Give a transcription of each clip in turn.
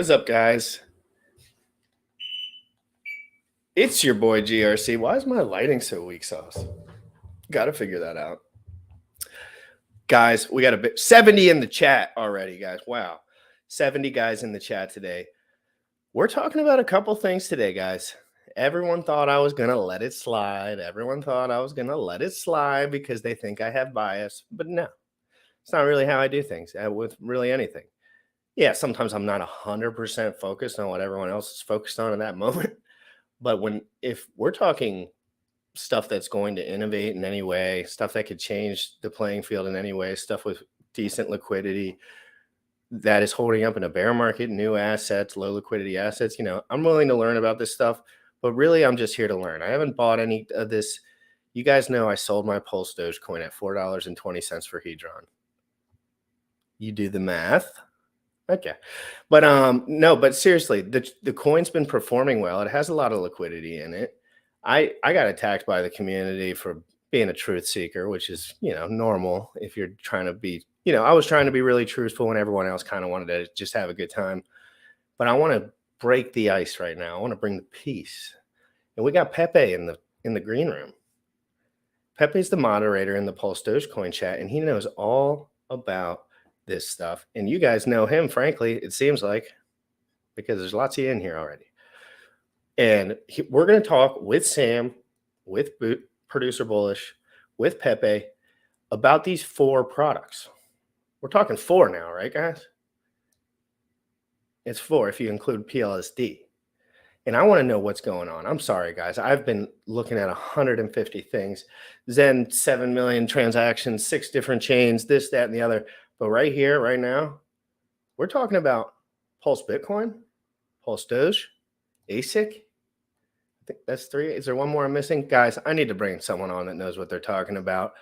What is up, guys? It's your boy GRC. Why is my lighting so weak sauce? Got to figure that out. Guys, we got a bit 70 in the chat already, guys. Wow. 70 guys in the chat today. We're talking about a couple things today, guys. Everyone thought I was going to let it slide. Everyone thought I was going to let it slide because they think I have bias. But no, it's not really how I do things with really anything. Yeah, sometimes I'm not 100% focused on what everyone else is focused on in that moment. But if we're talking stuff that's going to innovate in any way, stuff that could change the playing field in any way, stuff with decent liquidity that is holding up in a bear market, new assets, low liquidity assets, I'm willing to learn about this stuff, but really I'm just here to learn. I haven't bought any of this. You guys know I sold my PulseDogecoin at $4.20 for Hedron. You do the math. Okay. But no, but seriously, the coin's been performing well. It has a lot of liquidity in it. I got attacked by the community for being a truth seeker, which is, normal if you're trying to be, I was trying to be really truthful when everyone else kind of wanted to just have a good time. But I want to break the ice right now. I want to bring the peace. And we got Pepe in the green room. Pepe's the moderator in the PulseDogecoin chat, and he knows all about this stuff. And you guys know him, frankly, it seems like, because there's lots of you in here already. And we're going to talk with Sam, with Producer Bullish, with Pepe about these 4 products. We're talking 4 now, right, guys? It's 4 if you include PLSD. And I want to know what's going on. I'm sorry, guys. I've been looking at 150 things. Zen, 7 million transactions, 6 different chains, this, that, and the other. But right here, right now, we're talking about PulseBitcoin, PulseDoge, ASIC. I think that's 3. Is there one more I'm missing? Guys, I need to bring someone on that knows what they're talking about.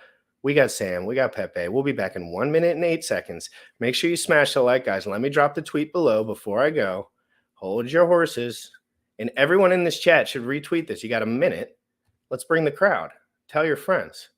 We got Sam. We got Pepe. We'll be back in 1 minute and 8 seconds. Make sure you smash the like, guys. Let me drop the tweet below before I go. Hold your horses. And everyone in this chat should retweet this. You got a minute. Let's bring the crowd. Tell your friends.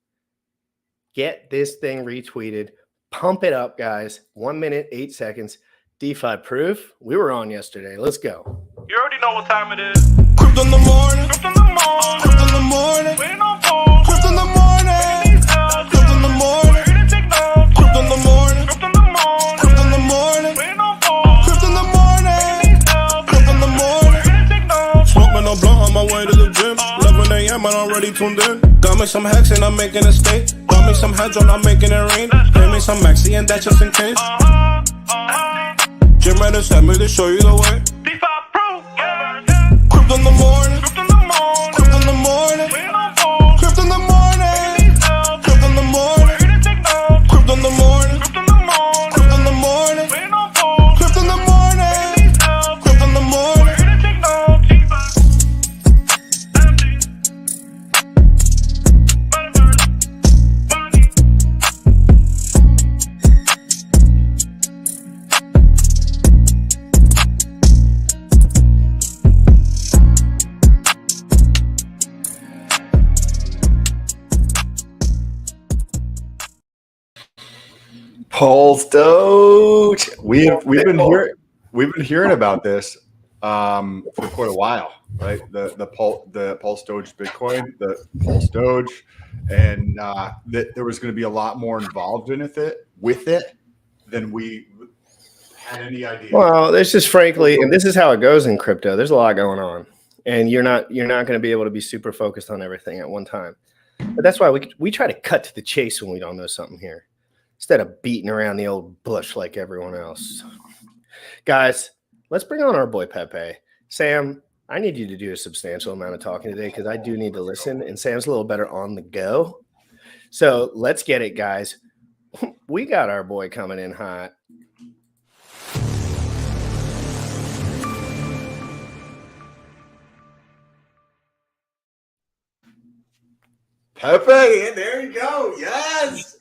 Get this thing retweeted. Pump it up, guys. 1 minute, 8 seconds. DeFi proof. We were on yesterday. Let's go. You already know what time it is. Crypto in the morning. Crypto in the morning. Crypto in the morning. Waiting on phone. Crypto in the morning. Crypto in the morning. Crypto in the morning. Crypto in the morning. Crypto in the morning. Waiting on phone. Crypto in the morning. Crypto in the morning. Smoking a blunt on my way to the gym. 11 a.m. and I'm already tuned in. Got me some hex and I'm making a stake. Got me some hedron, I'm making it rain. Pay me some maxi and that's just in case. GymRatCrypto sent me to show you the way. DeFi proof. Crypto in the morning. Crypto in the morning. Crypto in the morning. Waiting on phone. Crypto in the morning. Crypto in the morning. Crypto in the morning. Crypto in the morning. Crypto in the morning. Waiting on phone. Crypto in the morning. Crypto in the morning. PulseDoge. We've been hearing about this for quite a while, right? The PulseDogecoin, the PulseDoge, and that there was going to be a lot more involved in it than we had any idea. Well, there's just frankly, and this is how it goes in crypto. There's a lot going on, and you're not going to be able to be super focused on everything at one time. But that's why we try to cut to the chase when we don't know something here, instead of beating around the old bush like everyone else. Guys, let's bring on our boy Pepe. Sam, I need you to do a substantial amount of talking today because I do need to listen, and Sam's a little better on the go. So let's get it, guys. We got our boy coming in hot. Pepe, there you go. Yes,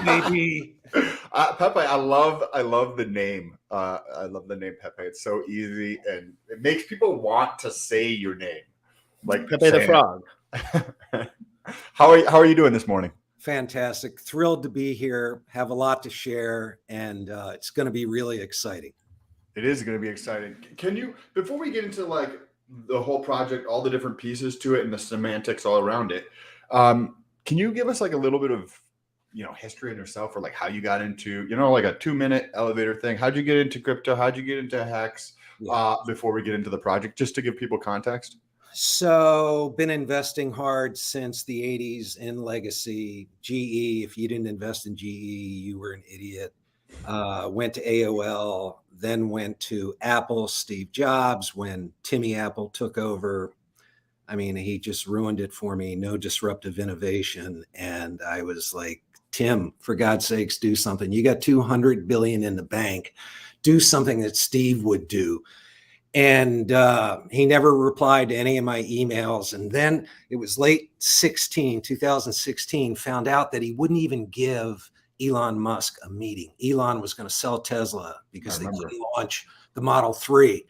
Baby. Pepe. I love the name. I love the name Pepe. It's so easy, and it makes people want to say your name, like Pepe the Frog. How are you doing this morning? Fantastic. Thrilled to be here. Have a lot to share, and it's going to be really exciting. It is going to be exciting. Can you, before we get into like the whole project, all the different pieces to it and the semantics all around it, can you give us like a little bit of, history on yourself, or like how you got into, like a 2-minute elevator thing? How'd you get into crypto? How'd you get into Hex? Before we get into the project, just to give people context? So been investing hard since the 80s in legacy. GE, if you didn't invest in GE, you were an idiot. Went to AOL, then went to Apple, Steve Jobs. When Timmy Apple took over, I mean, he just ruined it for me. No disruptive innovation. And I was like, Tim, for God's sakes, do something. You got 200 billion in the bank. Do something that Steve would do. And he never replied to any of my emails. And then it was late 2016, found out that he wouldn't even give Elon Musk a meeting. Elon was going to sell Tesla because they couldn't launch the Model 3.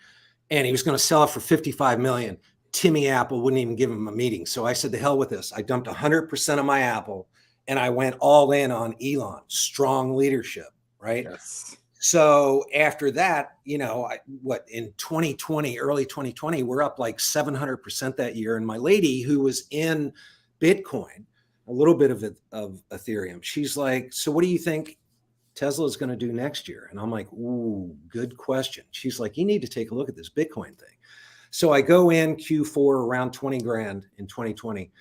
And he was going to sell it for 55 million. Timmy Apple wouldn't even give him a meeting. So I said, to hell with this. I dumped 100% of my Apple and I went all in on Elon. Strong leadership, right? Yes. So after that, in 2020, early 2020, we're up like 700% that year. And my lady, who was in Bitcoin, a little bit of Ethereum, she's like, so what do you think Tesla is going to do next year? And I'm like, ooh, good question. She's like, you need to take a look at this Bitcoin thing. So I go in Q4 around 20 grand in 2020.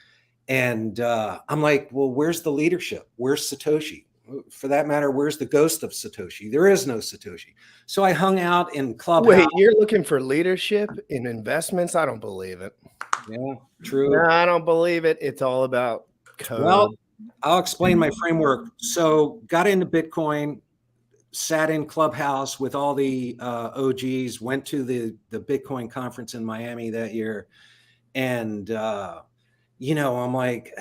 And I'm like, well, where's the leadership? Where's Satoshi? For that matter, where's the ghost of Satoshi? There is no Satoshi. So I hung out in Clubhouse. Wait, you're looking for leadership in investments? I don't believe it. Yeah, true. No, I don't believe it. It's all about code. Well, I'll explain my framework. So got into Bitcoin, sat in Clubhouse with all the OGs, went to the Bitcoin conference in Miami that year. And, I'm like,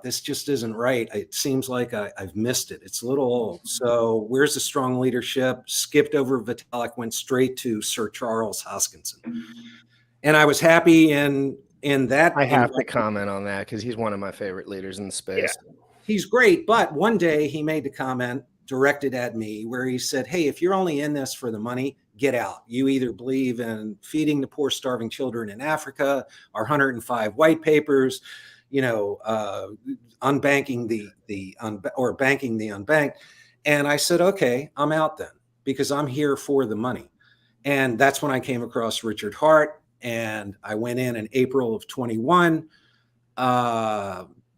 this just isn't right. It seems like I've missed it. It's a little old. So where's the strong leadership? Skipped over Vitalik, went straight to Sir Charles Hoskinson. And I was happy in that. I have to comment on that because he's one of my favorite leaders in the space. Yeah. He's great. But one day he made the comment directed at me where he said, hey, if you're only in this for the money, get out. You either believe in feeding the poor, starving children in Africa, our 105 white papers, unbanking or banking the unbanked. And I said, okay, I'm out then because I'm here for the money. And that's when I came across Richard Heart. And I went in April of 21.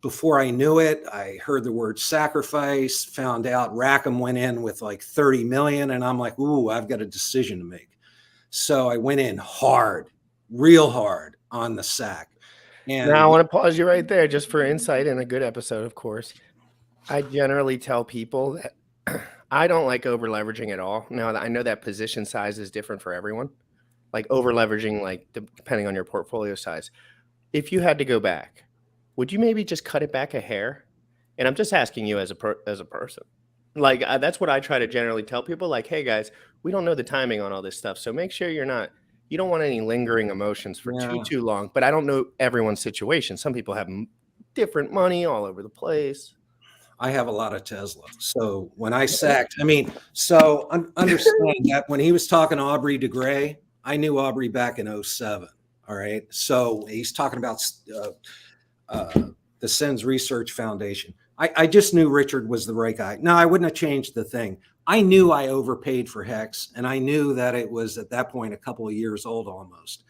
Before I knew it, I heard the word sacrifice, found out Rackham went in with like 30 million. And I'm like, ooh, I've got a decision to make. So I went in hard, real hard on the sack. And now I want to pause you right there just for insight in a good episode, of course. I generally tell people that I don't like over leveraging at all. Now I know that position size is different for everyone. Like over leveraging, like depending on your portfolio size. If you had to go back, would you maybe just cut it back a hair? And I'm just asking you as a person. Like that's what I try to generally tell people. Like, hey guys, we don't know the timing on all this stuff, so make sure you don't want any lingering emotions for too long. But I don't know everyone's situation. Some people have different money all over the place. I have a lot of Tesla. So when I sacked, understand that when he was talking to Aubrey de Grey, I knew Aubrey back in 07. All right. So he's talking about the Sens Research Foundation. I just knew Richard was the right guy. No, I wouldn't have changed the thing. I knew I overpaid for Hex, and I knew that it was at that point a couple of years old almost.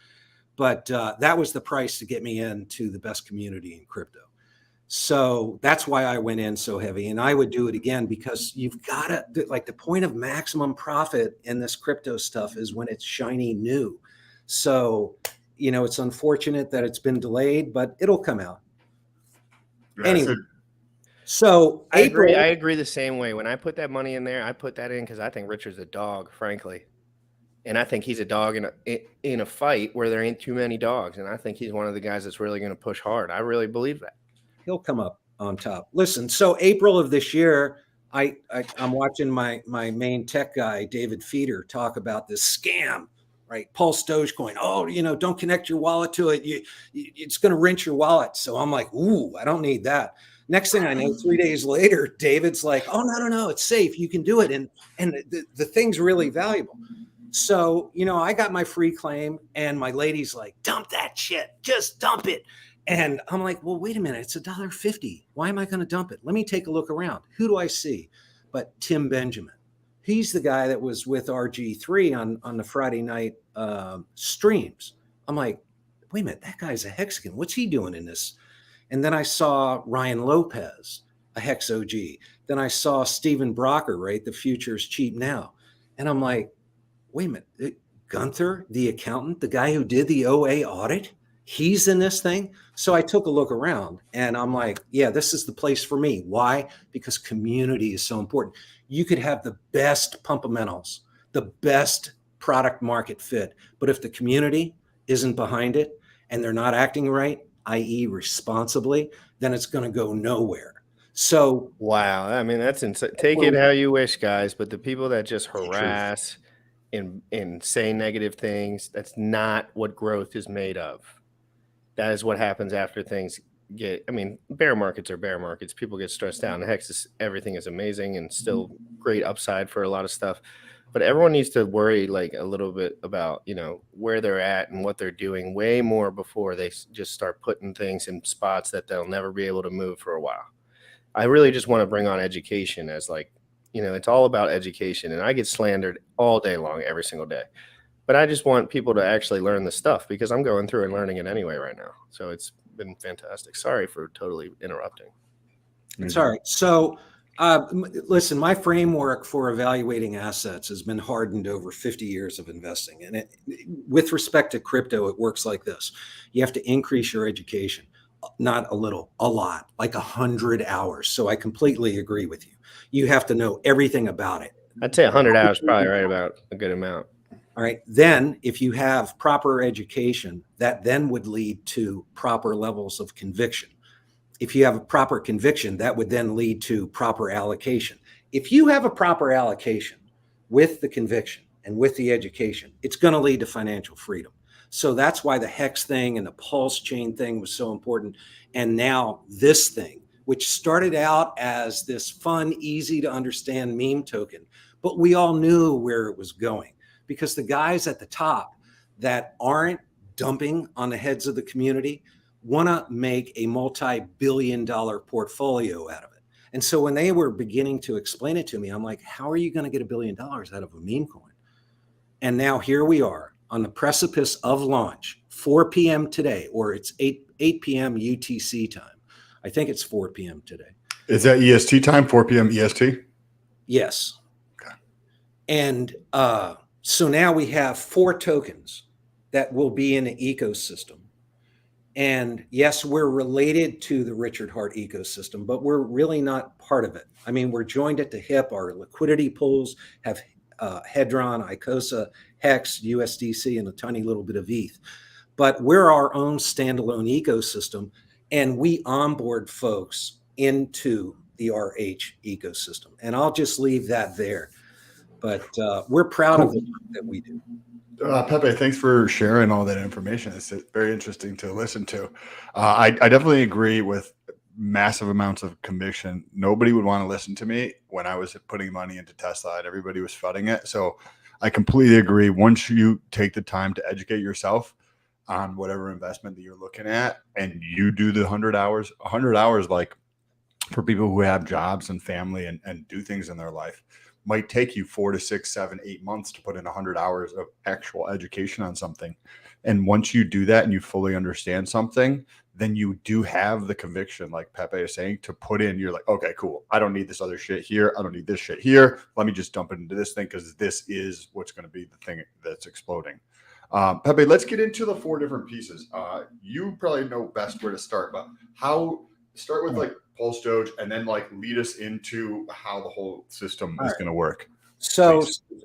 But that was the price to get me into the best community in crypto. So that's why I went in so heavy, and I would do it again because you've got to, like, the point of maximum profit in this crypto stuff is when it's shiny new. So, it's unfortunate that it's been delayed, but it'll come out. Anyway, so I agree the same way. When I put that money in there, I put that in because I think Richard's a dog, frankly. And I think he's a dog in a fight where there ain't too many dogs. And I think he's one of the guys that's really going to push hard. I really believe that. He'll come up on top. Listen, so April of this year, I'm watching my main tech guy, David Feeder, talk about this scam, right? PulseDogecoin. Oh, don't connect your wallet to it. It's going to rinse your wallet. So I'm like, ooh, I don't need that. Next thing I know, 3 days later, David's like, oh, no, it's safe. You can do it. And the thing's really valuable. So, I got my free claim and my lady's like, dump that shit, just dump it. And I'm like, well, wait a minute, it's $1.50. Why am I going to dump it? Let me take a look around. Who do I see? But Tim Benjamin. He's the guy that was with RG3 on the Friday night streams. I'm like, wait a minute, that guy's a Hexagon. What's he doing in this? And then I saw Ryan Lopez, a Hex OG. Then I saw Steven Brocker, right? The future is cheap now. And I'm like, wait a minute, Gunther, the accountant, the guy who did the OA audit, he's in this thing. So I took a look around and I'm like, yeah, this is the place for me. Why? Because community is so important. You could have the best pumpamentals, the best product market fit, but if the community isn't behind it and they're not acting right, i.e. responsibly, then it's going to go nowhere. So wow, I mean, that's insane. Take it how you wish, guys, but the people that just harass and say negative things, that's not what growth is made of. That is what happens after things get, I mean, bear markets are bear markets. People get stressed out. And Hex is, everything is amazing and still great upside for a lot of stuff. But everyone needs to worry like a little bit about, where they're at and what they're doing way more before they just start putting things in spots that they'll never be able to move for a while. I really just want to bring on education as like, it's all about education. And I get slandered all day long, every single day. But I just want people to actually learn the stuff because I'm going through and learning it anyway right now. So it's been fantastic. Sorry for totally interrupting. It's all right. So listen, my framework for evaluating assets has been hardened over 50 years of investing. And with respect to crypto, it works like this. You have to increase your education, not a little, a lot, like 100 hours. So I completely agree with you. You have to know everything about it. I'd say 100 hours, probably right about a good amount. All right. Then if you have proper education, that then would lead to proper levels of conviction. If you have a proper conviction, that would then lead to proper allocation. If you have a proper allocation with the conviction and with the education, it's going to lead to financial freedom. So that's why the Hex thing and the Pulse chain thing was so important. And now this thing, which started out as this fun, easy to understand meme token, but we all knew where it was going. Because the guys at the top that aren't dumping on the heads of the community want to make a multi-billion-dollar portfolio out of it. And so when they were beginning to explain it to me, I'm like, how are you going to get $1 billion out of a meme coin? And now here we are on the precipice of launch, 4 p.m. today, or it's 8 p.m. UTC time. I think it's 4 p.m. today. Is that EST time, 4 p.m. EST? Yes. Okay. And so now we have 4 tokens that will be in the ecosystem. And yes, we're related to the Richard Heart ecosystem, but we're really not part of it. I mean, we're joined at the hip. Our liquidity pools have Hedron, Icosa, Hex, USDC, and a tiny little bit of ETH. But we're our own standalone ecosystem, and we onboard folks into the RH ecosystem. And I'll just leave that there. But we're proud of the work that we do. Pepe, thanks for sharing all that information. It's very interesting to listen to. I definitely agree with massive amounts of conviction. Nobody would want to listen to me when I was putting money into Tesla and everybody was flooding it. So I completely agree. Once you take the time to educate yourself on whatever investment that you're looking at and you do the 100 hours, like for people who have jobs and family and do things in their life, might take you 4 to 6, 7, 8 months to put in 100 hours of actual education on something. And once you do that and you fully understand something, then you do have the conviction, like Pepe is saying, to put in, you're like, okay, cool. I don't need this other shit here. I don't need this shit here. Let me just dump it into this thing because this is what's going to be the thing that's exploding. Pepe, let's get into the 4 different pieces. You probably know best where to start, but start with like Pulse Doge and then like lead us into how the whole system is going to work. So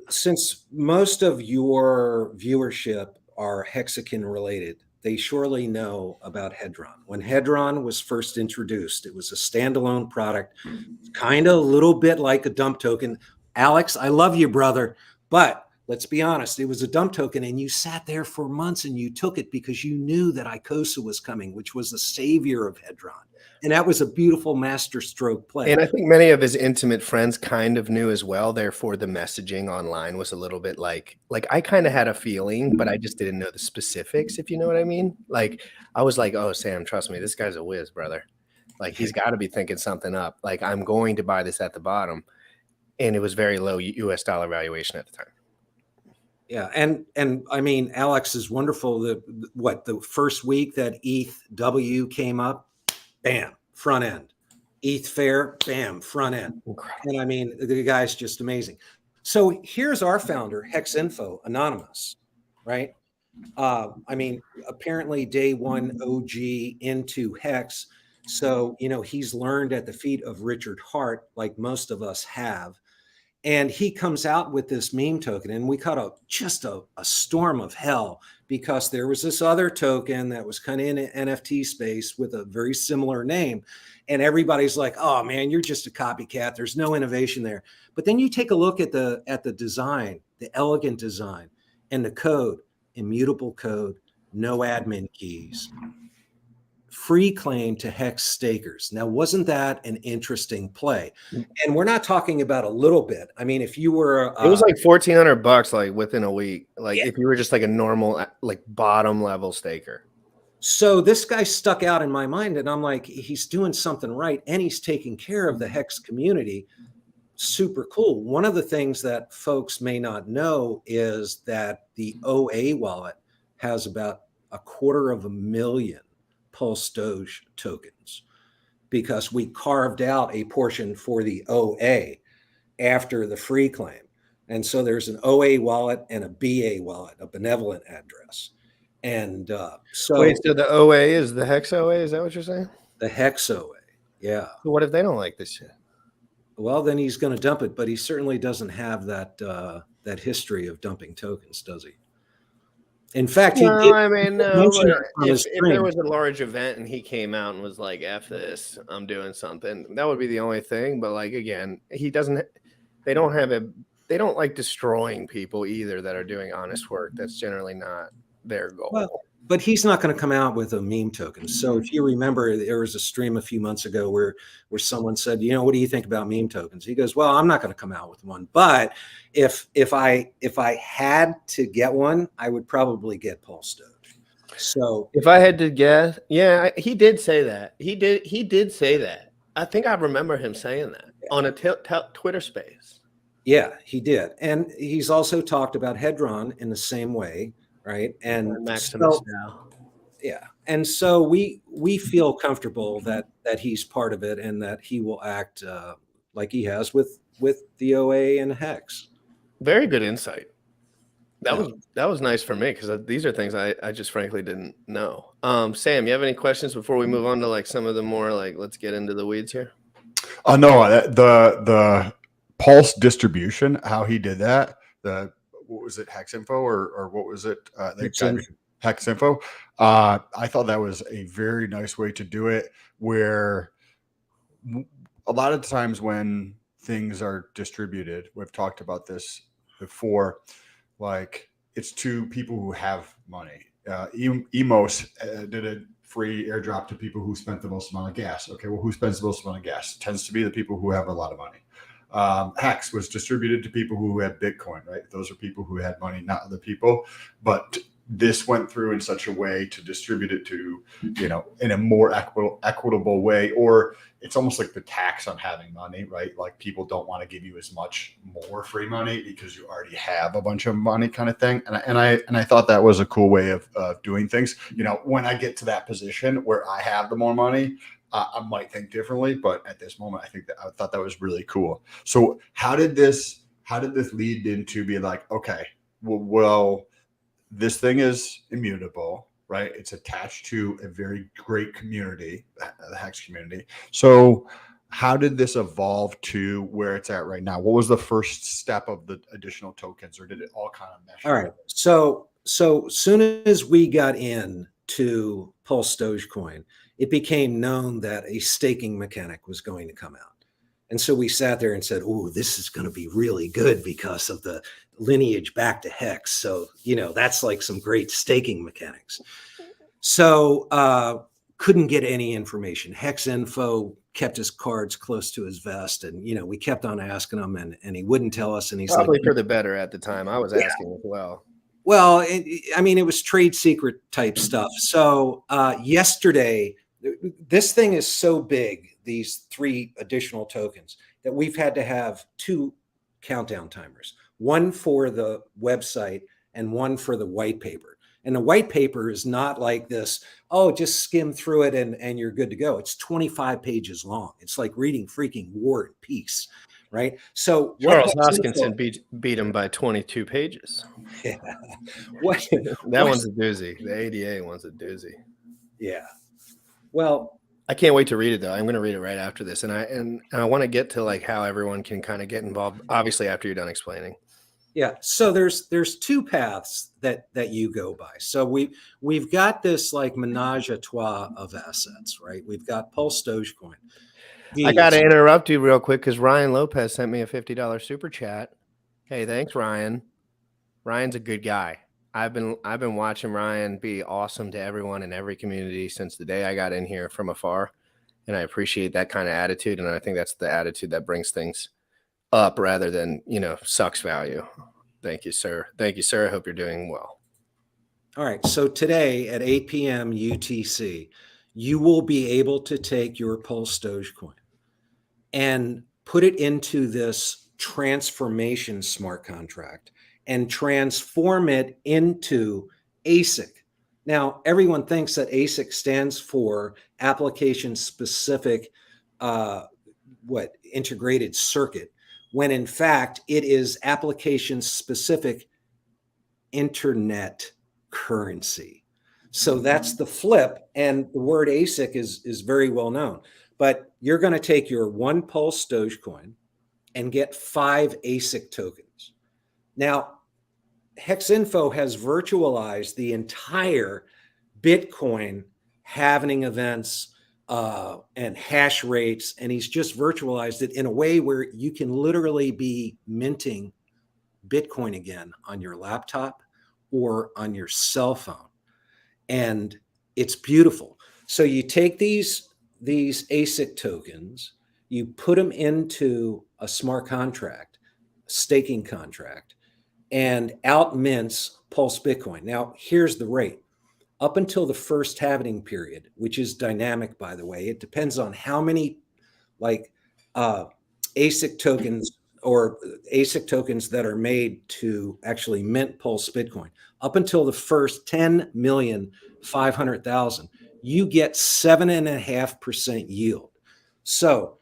since most of your viewership are Hexagon related, they surely know about Hedron. When Hedron was first introduced, it was a standalone product, kind of a little bit like a dump token. Alex, I love you, brother, but let's be honest, it was a dump token, and you sat there for months and you took it because you knew that Icosa was coming, which was the savior of Hedron. And that was a beautiful master stroke play. And I think many of his intimate friends kind of knew as well. Therefore, the messaging online was a little bit like I kind of had a feeling, but I just didn't know the specifics, if you know what I mean. Like, I was like, oh, Sam, trust me, this guy's a whiz, brother. Like, he's got to be thinking something up. Like, I'm going to buy this at the bottom. And it was very low US dollar valuation at the time. Yeah, and I mean, Alex is wonderful. The first week that ETH-W came up, bam, front end. ETH fair, bam, front end. Incredible. And I mean, the guy's just amazing. So here's our founder, Hex Info, anonymous, right? I mean, apparently day one OG into Hex. So, you know, he's learned at the feet of Richard Heart, like most of us have. And he comes out with this meme token, and we caught just a storm of hell because there was this other token that was kind of in an NFT space with a very similar name. And everybody's like, oh man, you're just a copycat. There's no innovation there. But then you take a look at the design, the elegant design, and the code, immutable code, no admin keys, free claim to Hex stakers. Now, wasn't that an interesting play? And we're not talking about a little bit. I mean, if you were, it was like $1,400, like within a week. Like, yeah. If you were just like a normal, like bottom level staker. So this guy stuck out in my mind, and I'm like, he's doing something right, and he's taking care of the Hex community. Super cool. One of the things that folks may not know is that the OA wallet has about 250,000 Pulse Doge tokens because we carved out a portion for the OA after the free claim. And so there's an OA wallet and a BA wallet, a benevolent address. And so wait, so the OA is the Hex OA? Is that what you're saying? the Hex OA. Yeah. So what if they don't like this shit? Well, then he's going to dump it, but he certainly doesn't have that history of dumping tokens, does he? In fact, No, he did, I mean, no. mentioned it on If his there stream. was a large event and he came out and was like, F this, I'm doing something, that would be the only thing. But like, again, they don't like destroying people either that are doing honest work. That's generally not their goal. Well, but he's not going to come out with a meme token. So if you remember, there was a stream a few months ago where someone said, you know, what do you think about meme tokens? He goes, well, I'm not going to come out with one, but if I had to get one, I would probably get PulseDoge. So if I had to guess, yeah, he did say that. He did say that. I think I remember him saying that on a Twitter space. yeah, he did. And he's also talked about Hedron in the same way. Right. And Maximus so, now. yeah. And so we feel comfortable that he's part of it and that he will act like he has with the OA and Hex. Very good insight. That was nice for me because these are things I just frankly didn't know. Sam, you have any questions before we move on to like some of the more like let's get into the weeds here? No, the Pulse distribution, how he did that, what was it, Hex Info or what was it? Hex Info. I thought that was a very nice way to do it, where a lot of times when things are distributed, we've talked about this before, like it's to people who have money. Emos did a free airdrop to people who spent the most amount of gas. Okay, well, who spends the most amount of gas? It tends to be the people who have a lot of money. Hex was distributed to people who had Bitcoin, right? Those are people who had money, not other people. But this went through in such a way to distribute it to, you know, in a more equitable way, or it's almost like the tax on having money, right? Like people don't want to give you as much more free money because you already have a bunch of money, kind of thing. And I thought that was a cool way of doing things. You know, when I get to that position where I have the more money, I might think differently, but at this moment, I thought that was really cool. So how did this lead into be like, okay, well, this thing is immutable, right? It's attached to a very great community, the Hex community. So how did this evolve to where it's at right now? What was the first step of the additional tokens, or did it all kind of mesh? All right. So soon as we got in to PulseDogecoin, it became known that a staking mechanic was going to come out. And so we sat there and said, oh, this is going to be really good because of the lineage back to Hex. So, that's like some great staking mechanics. So couldn't get any information. Hex Info kept his cards close to his vest. And, we kept on asking him and he wouldn't tell us. And he's probably like, for the better at the time. I was asking as well. Well, it was trade secret type stuff. So yesterday, this thing is so big, these 3 additional tokens, that we've had to have 2 countdown timers, one for the website and one for the white paper. And the white paper is not like this, just skim through it and you're good to go. It's 25 pages long. It's like reading freaking War and Peace, right? So Charles Hoskinson beat him by 22 pages. Yeah. That one's a doozy. The ADA one's a doozy. Yeah. Well, I can't wait to read it though. I'm going to read it right after this, and I want to get to like how everyone can kind of get involved. Obviously, after you're done explaining. Yeah. So there's 2 paths that you go by. So we've got this like menage a trois of assets, right? We've got PulseDogecoin. I got to interrupt you real quick because Ryan Lopez sent me a $50 super chat. Hey, thanks, Ryan. Ryan's a good guy. I've been watching Ryan be awesome to everyone in every community since the day I got in here from afar, and I appreciate that kind of attitude. And I think that's the attitude that brings things up rather than sucks value. Thank you, sir. Thank you, sir. I hope you're doing well. All right. So today at 8 p.m. UTC, you will be able to take your PulseDogecoin and put it into this transformation smart contract and transform it into ASIC. Now, everyone thinks that ASIC stands for application specific, integrated circuit, when in fact it is application specific internet currency. So that's the flip. And the word ASIC is very well known. But you're going to take your 1 PulseDogecoin and get 5 ASIC tokens. Now, HexInfo has virtualized the entire Bitcoin halving events and hash rates, and he's just virtualized it in a way where you can literally be minting Bitcoin again on your laptop or on your cell phone. And it's beautiful. So you take these ASIC tokens, you put them into a smart contract, staking contract, and out mints PulseBitcoin. Now, here's the rate. Up until the first halving period, which is dynamic, by the way, it depends on how many ASIC tokens or ASIC tokens that are made to actually mint PulseBitcoin. Up until the first 10,500,000, you get 7.5% yield. So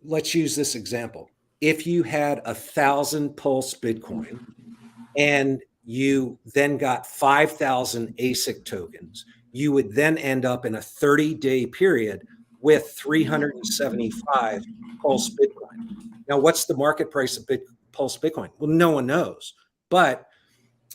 let's use this example. If you had 1,000 PulseBitcoin and you then got 5,000 ASIC tokens, you would then end up in a 30-day period with 375 PulseBitcoin. Now, what's the market price of PulseBitcoin? Well, no one knows. But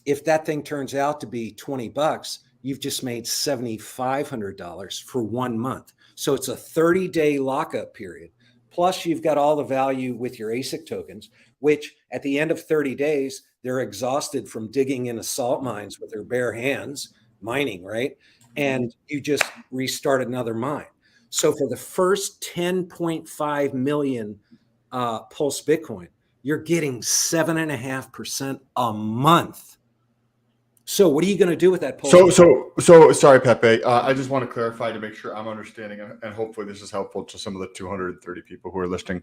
if that thing turns out to be $20, you've just made $7,500 for 1 month. So it's a 30-day lockup period. Plus, you've got all the value with your ASIC tokens, which at the end of 30 days, they're exhausted from digging into salt mines with their bare hands, mining, right? And you just restart another mine. So for the first 10.5 million PulseBitcoin, you're getting 7.5% a month. So what are you going to do with that Pulse? So sorry, Pepe. I just want to clarify to make sure I'm understanding, and hopefully this is helpful to some of the 230 people who are listening.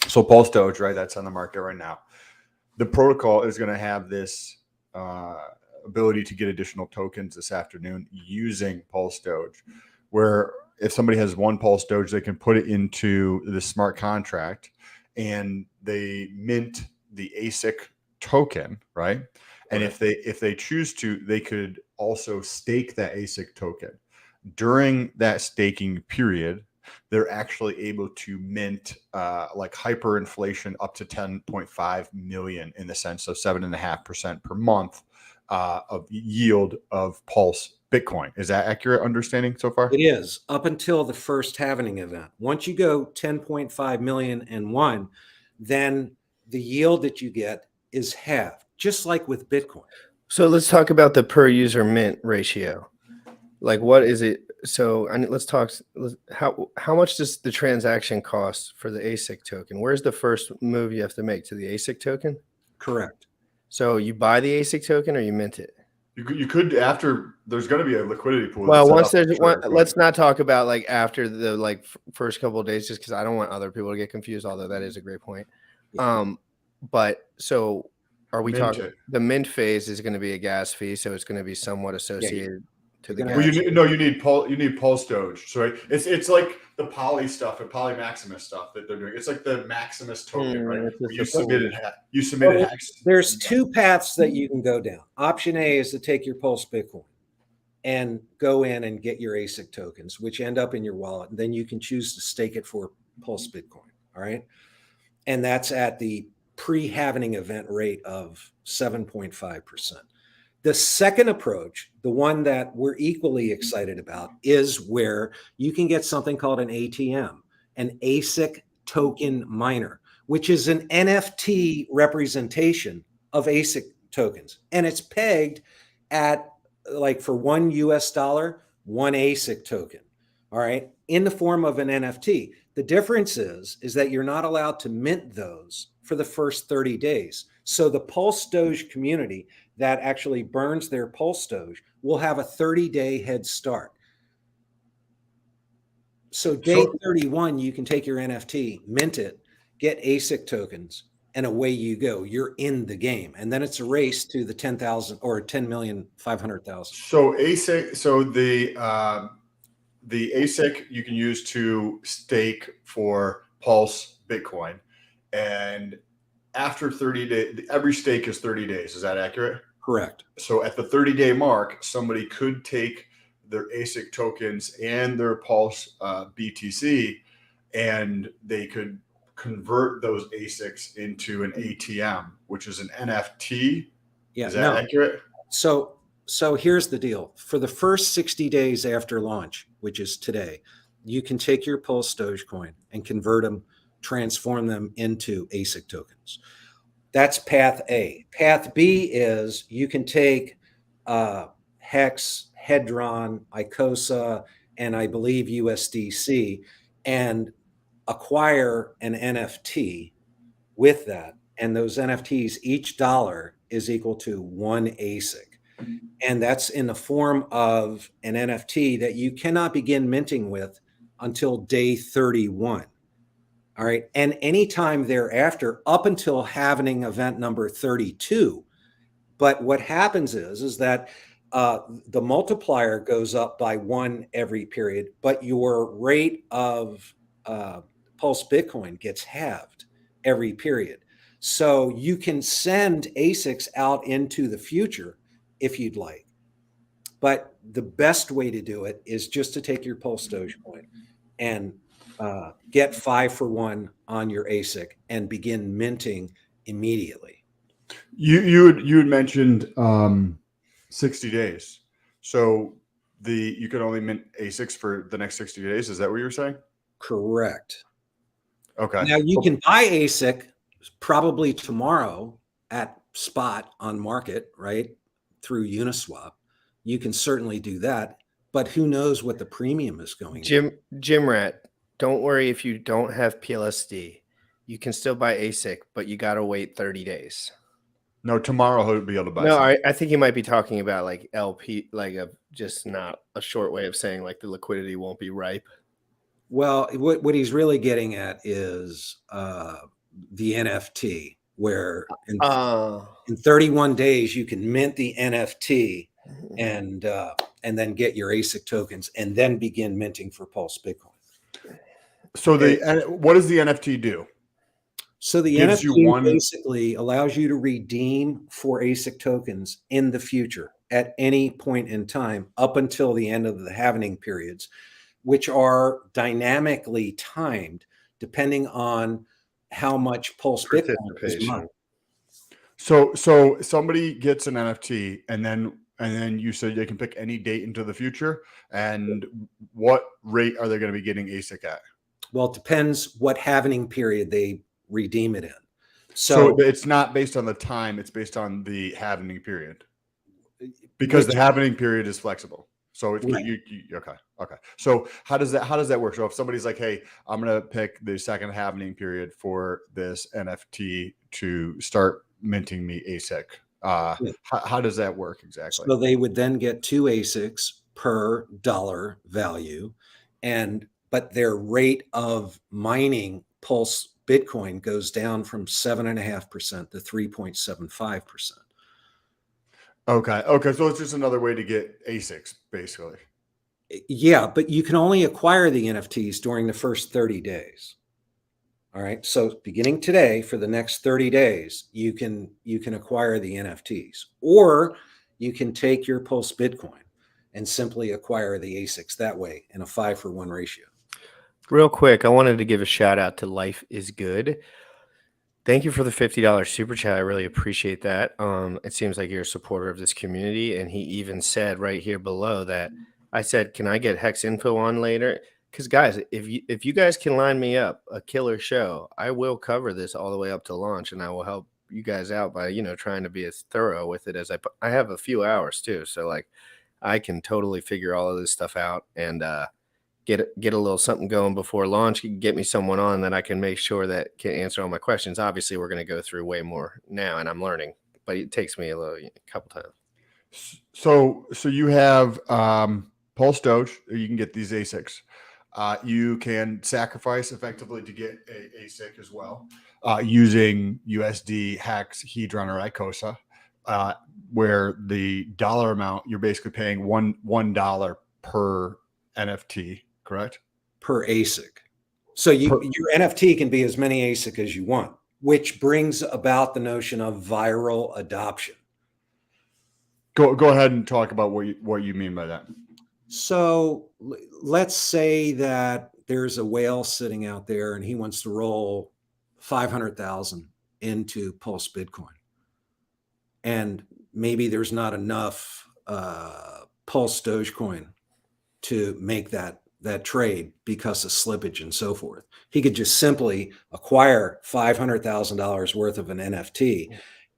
So Pulse Doge, right? That's on the market right now. The protocol is going to have this ability to get additional tokens this afternoon using Pulse Doge, where if somebody has 1 Pulse Doge, they can put it into the smart contract and they mint the ASIC token, right? And if they choose to, they could also stake that ASIC token. During that staking period, they're actually able to mint like hyperinflation up to 10.5 million in the sense of 7.5% per month of yield of Pulse Bitcoin. Is that accurate understanding so far? It is, up until the first halving event. Once you go 10.5 million and 1, then the yield that you get is halved, just like with Bitcoin. So let's talk about the per user mint ratio. Like, what is it? So let's talk. How much does the transaction cost for the ASIC token? Where's the first move you have to make to the ASIC token? Correct. So you buy the ASIC token or you mint it? You could, after there's going to be a liquidity pool. Well, that's set once up there's for one, sure. let's not talk about like after the like first couple of days, just because I don't want other people to get confused. Although that is a great point. But so are we Mint talking it. the mint phase is going to be a gas fee, so it's going to be somewhat associated to the gas. Well, you need Pulse Doge. So right? It's like the Poly stuff and Poly Maximus stuff that they're doing. It's like the Maximus token, right? It's You just a submitted Well, hex. There's two paths that you can go down. Option A is to take your Pulse Bitcoin and go in and get your ASIC tokens, which end up in your wallet. And then you can choose to stake it for Pulse Bitcoin. All right. And that's at the pre-halvening event rate of 7.5%. The second approach, the one that we're equally excited about, is where you can get something called an ATM, an ASIC token miner, which is an NFT representation of ASIC tokens. And it's pegged at, like, for $1 US, one ASIC token, all right, in the form of an NFT. The difference is that you're not allowed to mint those for the first 30 days. So the Pulse Doge community that actually burns their Pulse Doge will have a 30-day head start. So day 31, you can take your NFT, mint it, get ASIC tokens, and away you go. You're in the game. And then it's a race to the 10,000 or 10,500,000. So ASIC, so the ASIC you can use to stake for Pulse Bitcoin, and after 30 days, every stake is 30 days. Is that accurate? Correct. So at the 30-day mark, somebody could take their ASIC tokens and their Pulse BTC, and they could convert those ASICs into an ATM, which is an NFT. Yeah. Is that accurate? So here's the deal. For the first 60 days after launch, which is today, you can take your Pulse Dogecoin and convert them, transform them into ASIC tokens. That's path A. Path B is you can take Hex, Hedron, Icosa, and I believe USDC and acquire an NFT with that. And those NFTs, each dollar is equal to one ASIC. And that's in the form of an NFT that you cannot begin minting with until day 31. All right. And anytime thereafter, up until halvening event number 32. But what happens is that the multiplier goes up by 1 every period, but your rate of Pulse Bitcoin gets halved every period. So you can send ASICs out into the future if you'd like. But the best way to do it is just to take your Pulse Dogecoin and get 5 for 1 on your ASIC and begin minting immediately. You had mentioned 60 days. So you could only mint ASICs for the next 60 days. Is that what you were saying? Correct. Okay. Now you can buy ASIC probably tomorrow at spot on market, right? Through Uniswap. You can certainly do that, but who knows what the premium is going to. GymRat, don't worry if you don't have PLSD. You can still buy ASIC, but you got to wait 30 days. No, tomorrow he'll be able to buy. No, I think you might be talking about like LP, like just not a short way of saying like the liquidity won't be ripe. Well, what he's really getting at is the NFT, where in 31 days you can mint the NFT and then get your ASIC tokens and then begin minting for Pulse Bitcoin. So what does the NFT do? So the Gives NFT basically allows you to redeem for ASIC tokens in the future at any point in time up until the end of the halvening periods, which are dynamically timed depending on how much Pulse Bitcoin is mined. So somebody gets an NFT and then you said they can pick any date into the future. And what rate are they going to be getting ASIC at? Well, it depends what halvening period they redeem it in. So it's not based on the time; it's based on the halvening period, because the halvening period is flexible. So it's Right. Okay. So how does that work? So if somebody's like, "Hey, I'm gonna pick the second halvening period for this NFT to start minting me ASIC," how does that work exactly? So they would then get 2 ASICs per dollar value, but their rate of mining Pulse Bitcoin goes down from 7.5% to 3.75%. Okay. So it's just another way to get ASICs, basically. Yeah, but you can only acquire the NFTs during the first 30 days. All right. So beginning today, for the next 30 days, you can acquire the NFTs, or you can take your Pulse Bitcoin and simply acquire the ASICs that way in a 5-for-1 ratio. Real quick, I wanted to give a shout out to Life is Good. Thank you for the $50 super chat. I really appreciate that. It seems like you're a supporter of this community. And he even said right here below that I said, can I get Hex info on later? Because guys, if you guys can line me up a killer show, I will cover this all the way up to launch, and I will help you guys out by, trying to be as thorough with it as I have a few hours too. So like I can totally figure all of this stuff out and get a little something going before launch. You can get me someone on that I can make sure that can answer all my questions. Obviously, we're going to go through way more now, and I'm learning, but it takes me a couple times. So you have Pulse Doge. You can get these ASICs. You can sacrifice effectively to get a ASIC as well, using USD, Hex, Hedron, or ICOSA, where the dollar amount, you're basically paying $1 per NFT, correct? Per ASIC. So your NFT can be as many ASIC as you want, which brings about the notion of viral adoption. Go ahead and talk about what you mean by that. So let's say that there's a whale sitting out there and he wants to roll 500,000 into Pulse Bitcoin. And maybe there's not enough PulseDogecoin to make that trade because of slippage and so forth. He could just simply acquire $500,000 worth of an NFT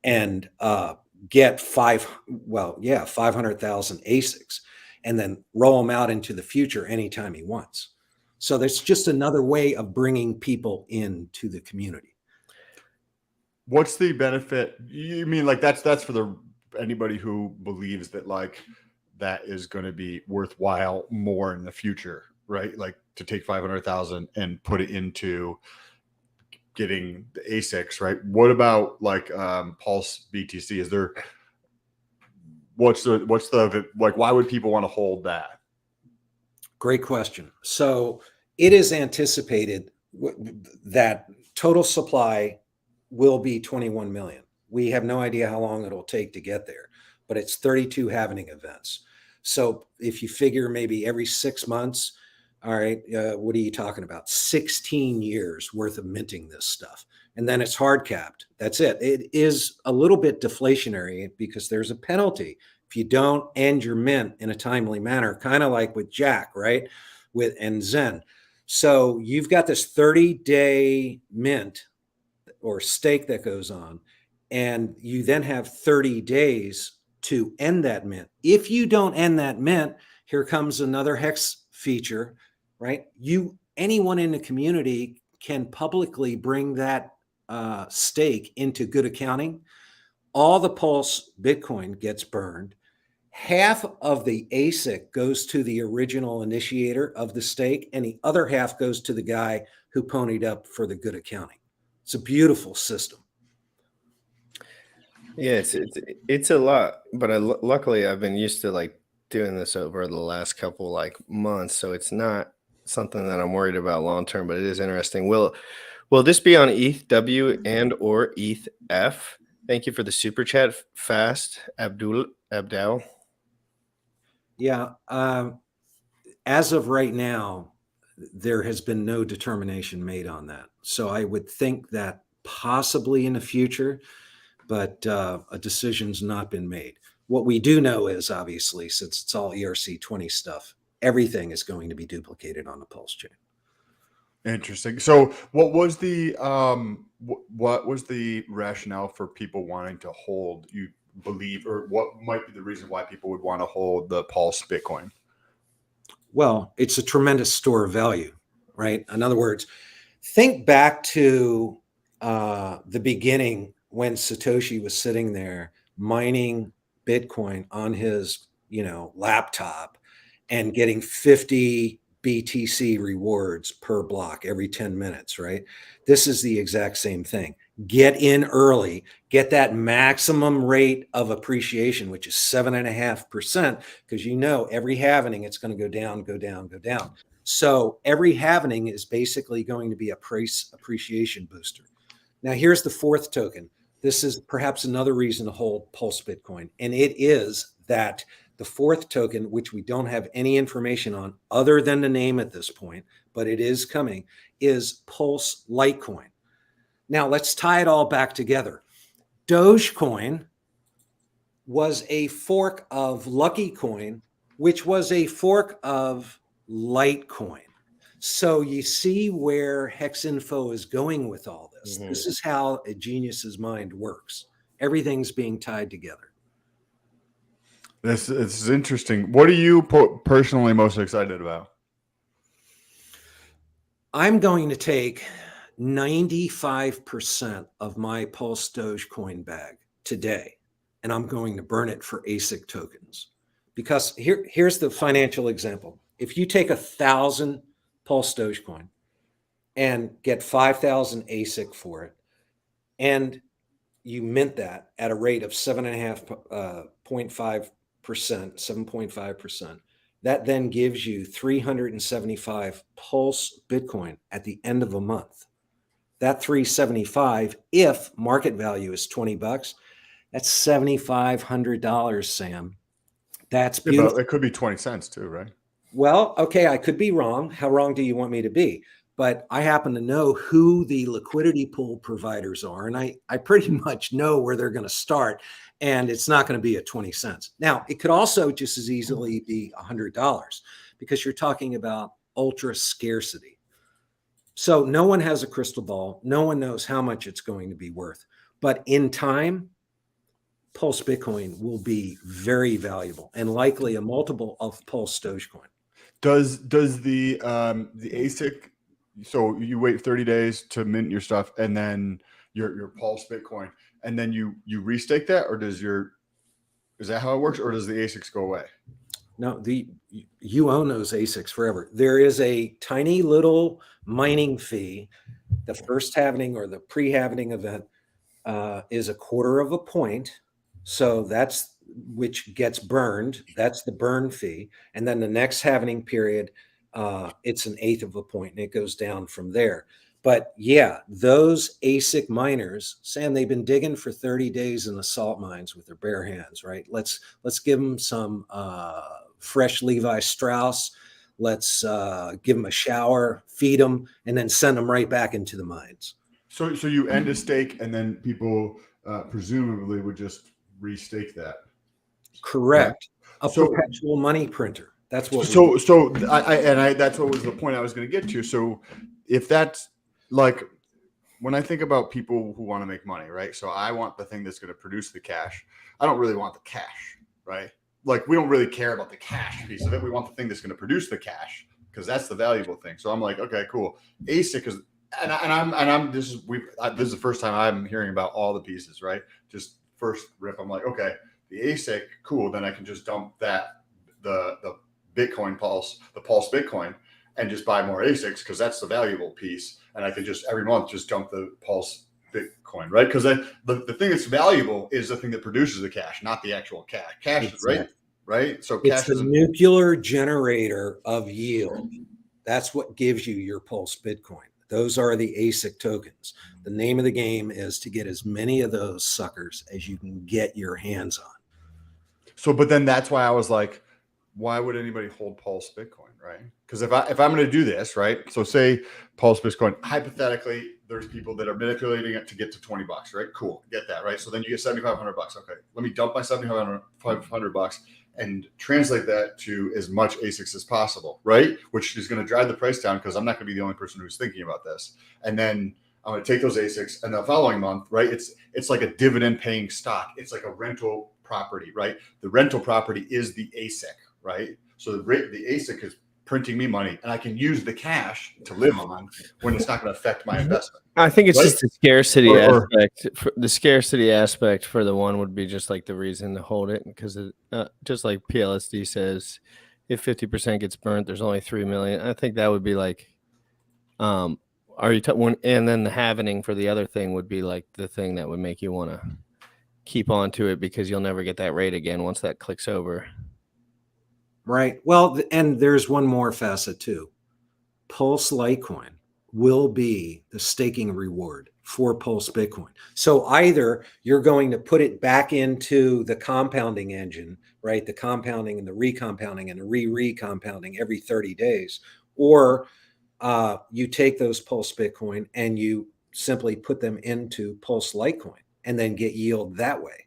and get 500,000 ASICs, and then roll them out into the future anytime he wants. So that's just another way of bringing people into the community. What's the benefit? You mean like that's for anybody who believes that like that is going to be worthwhile more in the future, right? Like to take 500,000 and put it into getting the ASICs, right? What about like Pulse BTC? Is there what's the like? Why would people want to hold that? Great question. So it is anticipated that total supply will be 21 million. We have no idea how long it'll take to get there, but it's 32 halvening events. So if you figure maybe every 6 months, all right, what are you talking about? 16 years worth of minting this stuff. And then it's hard capped. That's it. It is a little bit deflationary because there's a penalty if you don't end your mint in a timely manner, kind of like with Jack, right? And Zen. So you've got this 30-day mint or stake that goes on, and you then have 30 days to end that mint. If you don't end that mint, here comes another Hex feature, right? Anyone in the community can publicly bring that stake into good accounting. All the Pulse Bitcoin gets burned. Half of the ASIC goes to the original initiator of the stake, and the other half goes to the guy who ponied up for the good accounting. It's a beautiful system. Yeah, it's a lot, but luckily I've been used to like doing this over the last couple like months, so it's not something that I'm worried about long term. But it is interesting. Will this be on ETH-W and or ETH-F? Thank you for the super chat, Fast Abdul. Yeah, as of right now, there has been no determination made on that. So I would think that possibly in the future, but a decision's not been made. What we do know is, obviously, since it's all ERC-20 stuff, everything is going to be duplicated on the Pulse chain. Interesting. So what was the rationale for people wanting to hold, you believe, or what might be the reason why people would want to hold the Pulse Bitcoin? Well, it's a tremendous store of value, right? In other words, think back to the beginning when Satoshi was sitting there mining Bitcoin on his, laptop and getting 50 BTC rewards per block every 10 minutes, right? This is the exact same thing. Get in early, get that maximum rate of appreciation, which is 7.5%, because every halvening it's going to go down, go down, go down. So every halvening is basically going to be a price appreciation booster. Now, here's the fourth token. This is perhaps another reason to hold Pulse Bitcoin. And it is that the fourth token, which we don't have any information on other than the name at this point, but it is coming, is Pulse Litecoin. Now, let's tie it all back together. Dogecoin was a fork of Lucky Coin, which was a fork of Litecoin. So you see where Hex Info is going with all this. Mm-hmm. This is how a genius's mind works. Everything's being tied together. This is interesting. What are you personally most excited about? I'm going to take 95% of my Pulse Dogecoin bag today, and I'm going to burn it for ASIC tokens. Because here's the financial example. If you take 1,000 Pulse Dogecoin and get 5,000 ASIC for it, and you mint that at a rate of 7.5%, that then gives you 375 Pulse Bitcoin at the end of a month. That 375, if market value is $20, that's $7,500, Sam. That's beautiful. It could be 20 cents too, right? Well, okay, I could be wrong. How wrong do you want me to be? But I happen to know who the liquidity pool providers are, and I pretty much know where they're going to start, and it's not going to be at 20 cents. Now, it could also just as easily be $100 because you're talking about ultra scarcity. So no one has a crystal ball. No one knows how much it's going to be worth. But in time, Pulse Bitcoin will be very valuable and likely a multiple of Pulse Dogecoin. Does the ASIC, so you wait 30 days to mint your stuff and then your Pulse Bitcoin, and then you restake that, or is that how it works, or does the ASICs go away? No, you own those ASICs forever. There is a tiny little mining fee. The first halvening or the pre-halvening event is 1/4 point. So that's which gets burned. That's the burn fee. And then the next halvening period, it's 1/8 point, and it goes down from there. But yeah, those ASIC miners, Sam, they've been digging for 30 days in the salt mines with their bare hands, right? Let's give them some fresh Levi Strauss. Let's give them a shower, feed them, and then send them right back into the mines. So you end a stake, and then people presumably would just restake that. Correct. Yeah. Perpetual money printer. That's what. I that's what was the point I was going to get to. So if that's like, when I think about people who want to make money, right? So I want the thing that's going to produce the cash. I don't really want the cash, right? Like, we don't really care about the cash piece of it. We want the thing that's going to produce the cash because that's the valuable thing. So I'm like, okay, cool. ASIC is, this is the first time I'm hearing about all the pieces, right? Just first rip, I'm like, okay, the ASIC, cool. Then I can just dump that, the Bitcoin Pulse, the Pulse Bitcoin, and just buy more ASICs because that's the valuable piece. And I could just every month just dump the Pulse Bitcoin, right? Because the thing that's valuable is the thing that produces the cash, not the actual cash. Cash is right. So it's the nuclear generator of yield. That's what gives you your Pulse Bitcoin. Those are the ASIC tokens. The name of the game is to get as many of those suckers as you can get your hands on. So, but then that's why I was like, why would anybody hold Pulse Bitcoin, right? Because if I'm going to do this, right? So say Pulse Bitcoin, hypothetically, there's people that are manipulating it to get to $20, right? Cool, get that, right? So then you get $7,500. Okay, let me dump my $7,500, and translate that to as much ASICs as possible, right? Which is going to drive the price down because I'm not going to be the only person who's thinking about this. And then I'm going to take those ASICs, and the following month, right? It's like a dividend paying stock. It's like a rental property, right? The rental property is the ASIC, right? So the ASIC is printing me money, and I can use the cash to live on when it's not going to affect my investment. I think it's right? just the scarcity aspect. The scarcity aspect for the one would be just like the reason to hold it, because just like PLSD says, if 50% gets burnt, there's only 3 million. I think that would be like, are you and then the halvening for the other thing would be like the thing that would make you want to keep on to it, because you'll never get that rate again once that clicks over. Right. Well, and there's one more facet too. Pulse Litecoin will be the staking reward for PulseBitcoin. So either you're going to put it back into the compounding engine, right? The compounding and the recompounding and the re-recompounding every 30 days, or you take those PulseBitcoin and you simply put them into Pulse Litecoin and then get yield that way.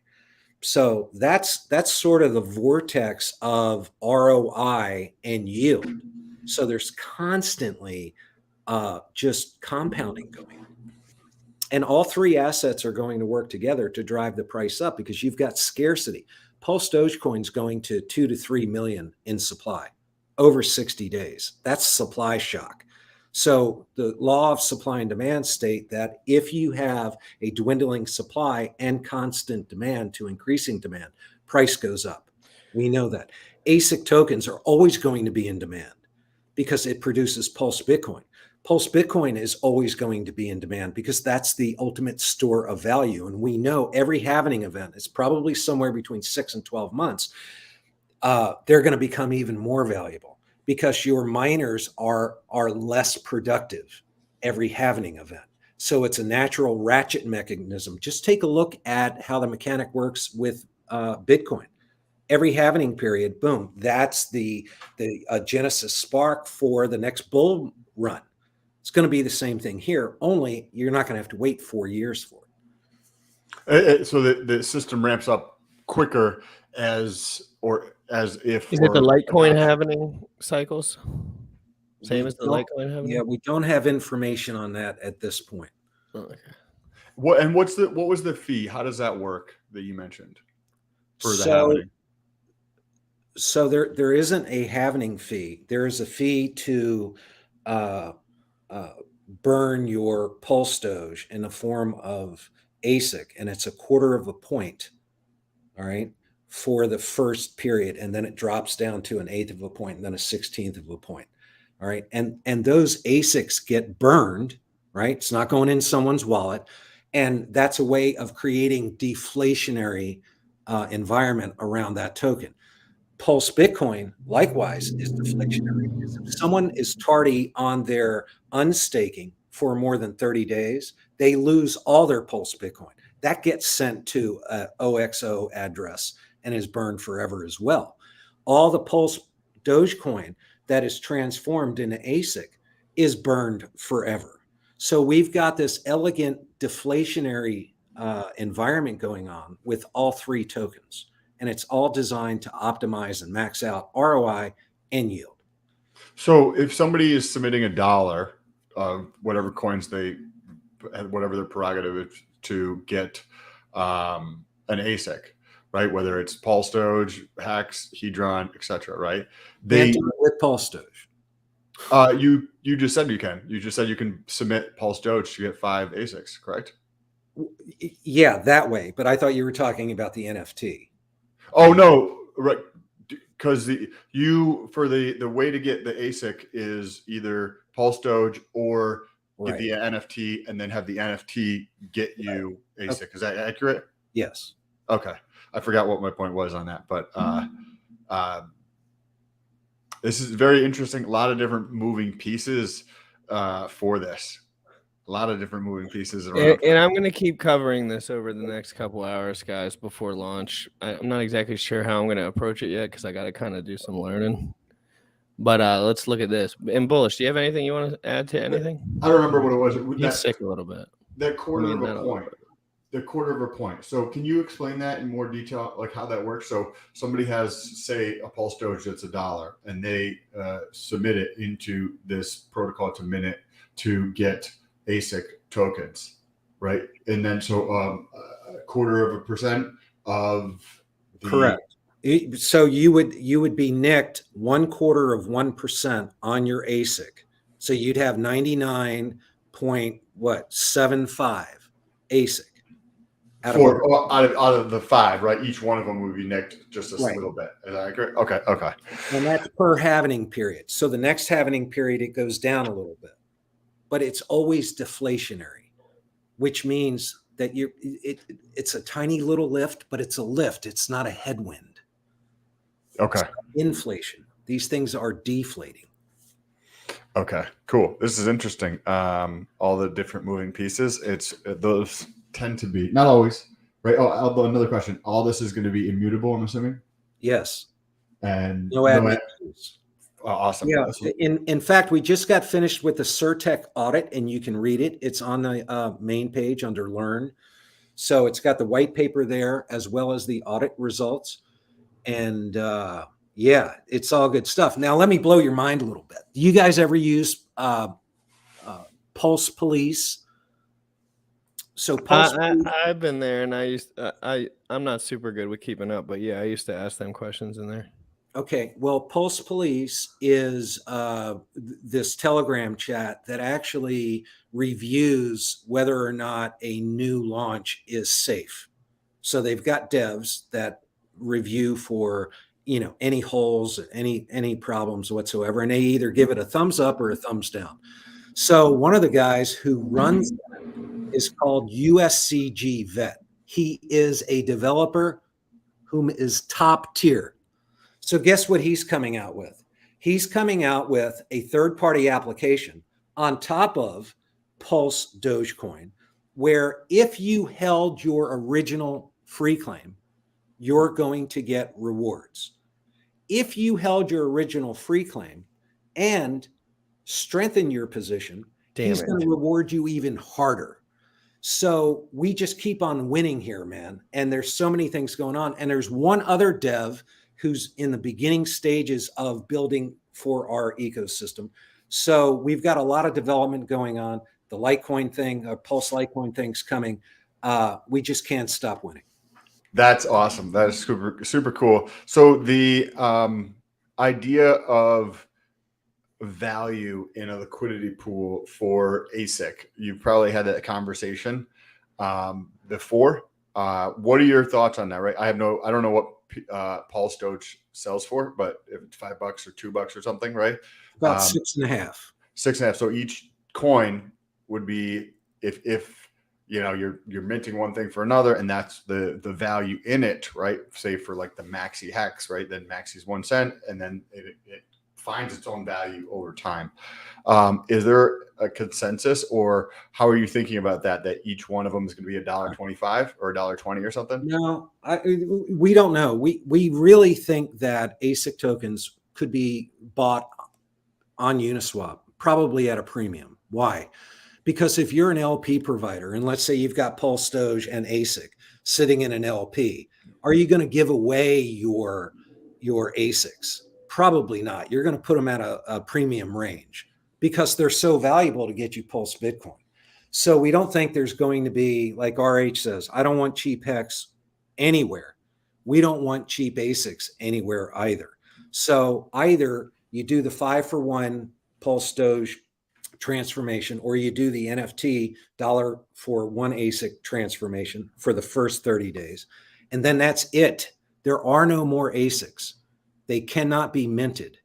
So that's sort of the vortex of ROI and yield. So there's constantly just compounding going on. And all three assets are going to work together to drive the price up because you've got scarcity. PulseDogecoin is going to 2 to 3 million in supply over 60 days. That's supply shock. So the law of supply and demand state that if you have a dwindling supply and constant demand to increasing demand, price goes up. We know that. ASIC tokens are always going to be in demand because it produces PulseBitcoin. PulseBitcoin is always going to be in demand because that's the ultimate store of value. And we know every halvening event is probably somewhere between 6 and 12 months. They're going to become even more valuable, because your miners are less productive every halvening event. So it's a natural ratchet mechanism. Just take a look at how the mechanic works with Bitcoin. Every halvening period, boom, that's the genesis spark for the next bull run. It's going to be the same thing here, only you're not going to have to wait 4 years for it. So the system ramps up quicker as if. Is it the Litecoin halvening cycles? Same as the Litecoin halvening? Yeah, we don't have information on that at this point. Oh, okay. What was the fee? How does that work that you mentioned for the halvening? So there isn't a halvening fee. There is a fee to burn your Pulse Doge in the form of ASIC, and it's 1/4 of a point. All right, for the first period, and then it drops down to 1/8 of a point, and then 1/16 of a point. All right, and those ASICs get burned. Right, it's not going in someone's wallet, and that's a way of creating deflationary environment around that token. PulseBitcoin, likewise, is deflationary. If someone is tardy on their unstaking for more than 30 days, they lose all their PulseBitcoin. That gets sent to an OXO address and is burned forever as well. All the PulseDogecoin that is transformed into ASIC is burned forever. So we've got this elegant deflationary environment going on with all three tokens. And it's all designed to optimize and max out ROI and yield. So if somebody is submitting $1 of whatever coins whatever their prerogative is to get an ASIC, right? Whether it's PulseDoge, Hex, Hedron, etc., right? They do it with PulseDoge. You just said you can. You just said you can submit PulseDoge to get 5 ASICs, correct? Yeah, that way. But I thought you were talking about the NFT. Oh no, right? Because the way to get the ASIC is either PulseDoge or get the NFT, and then have the NFT get you ASIC. Okay. Is that accurate? Yes. Okay, I forgot what my point was on that, but this is very interesting. A lot of different moving pieces for this. A lot of different moving pieces around. And I'm going to keep covering this over the next couple hours, guys, before launch. I'm not exactly sure how I'm going to approach it yet because I got to kind of do some learning. But let's look at this. And Bullish, do you have anything you want to add to anything? I don't remember what it was. He's sick a little bit. That 1/4 of a point. the quarter of a point. So can you explain that in more detail, like how that works? So somebody has, say, a Pulse Doge that's $1, and they submit it into this protocol to mint to get ASIC tokens, right? And then so a quarter of a percent of the Correct. So you would be nicked 0.25% on your ASIC. So you'd have 99.75 ASIC. Out of the 5, right? Each one of them would be nicked just a little bit. Is that accurate? Okay. And that's per halvening period. So the next halvening period, it goes down a little bit, but it's always deflationary, which means that it's a tiny little lift, but it's a lift. It's not a headwind. Okay. Inflation. These things are deflating. Okay, cool. This is interesting. All the different moving pieces. Those tend to be, not always, right? Oh, another question. All this is going to be immutable, I'm assuming? Yes. And no admin. Awesome. Yeah. In fact, we just got finished with the Certec audit, and you can read it. It's on the main page under Learn. So it's got the white paper there as well as the audit results. And yeah, it's all good stuff. Now, let me blow your mind a little bit. Do you guys ever use Pulse Police? So I've been there, and I'm not super good with keeping up, but yeah, I used to ask them questions in there. Okay, well, Pulse Police is this Telegram chat that actually reviews whether or not a new launch is safe. So they've got devs that review for any holes, any problems whatsoever, and they either give it a thumbs up or a thumbs down. So one of the guys who runs that is called USCG Vet. He is a developer whom is top tier. So guess what he's coming out with? He's coming out with a third-party application on top of PulseDogecoin, where if you held your original free claim, you're going to get rewards. If you held your original free claim and strengthen your position, he's going to reward you even harder. So we just keep on winning here, man. And there's so many things going on. And there's one other dev who's in the beginning stages of building for our ecosystem. So we've got a lot of development going on. The Litecoin thing, Pulse Litecoin thing's coming. We just can't stop winning. That's awesome. That is super, super cool. So the idea of value in a liquidity pool for ASIC, you've probably had that conversation before. What are your thoughts on that? Right? I don't know what Pulse Doge sells for, but if it's $5 or $2 or something, right? About 6.5. 6.5. So each coin would be if you're minting one thing for another, and that's the value in it, right? Say for like the Maxi Hex, right? Then Maxi's 1 cent, and then it finds its own value over time. Is there a consensus, or how are you thinking about that each one of them is going to be $1.25 or $1.20 or something? No, we don't know. We really think that ASIC tokens could be bought on Uniswap, probably at a premium. Why? Because if you're an LP provider, and let's say you've got Pulse Doge and ASIC sitting in an LP, are you going to give away your ASICs? Probably not. You're going to put them at a premium range because they're so valuable to get you Pulse Bitcoin. So we don't think there's going to be, like RH says, I don't want cheap hex anywhere. We don't want cheap ASICs anywhere either. So either you do the 5-for-1 Pulse Doge transformation, or you do the NFT $1 for 1 ASIC transformation for the first 30 days. And then that's it. There are no more ASICs. They cannot be minted.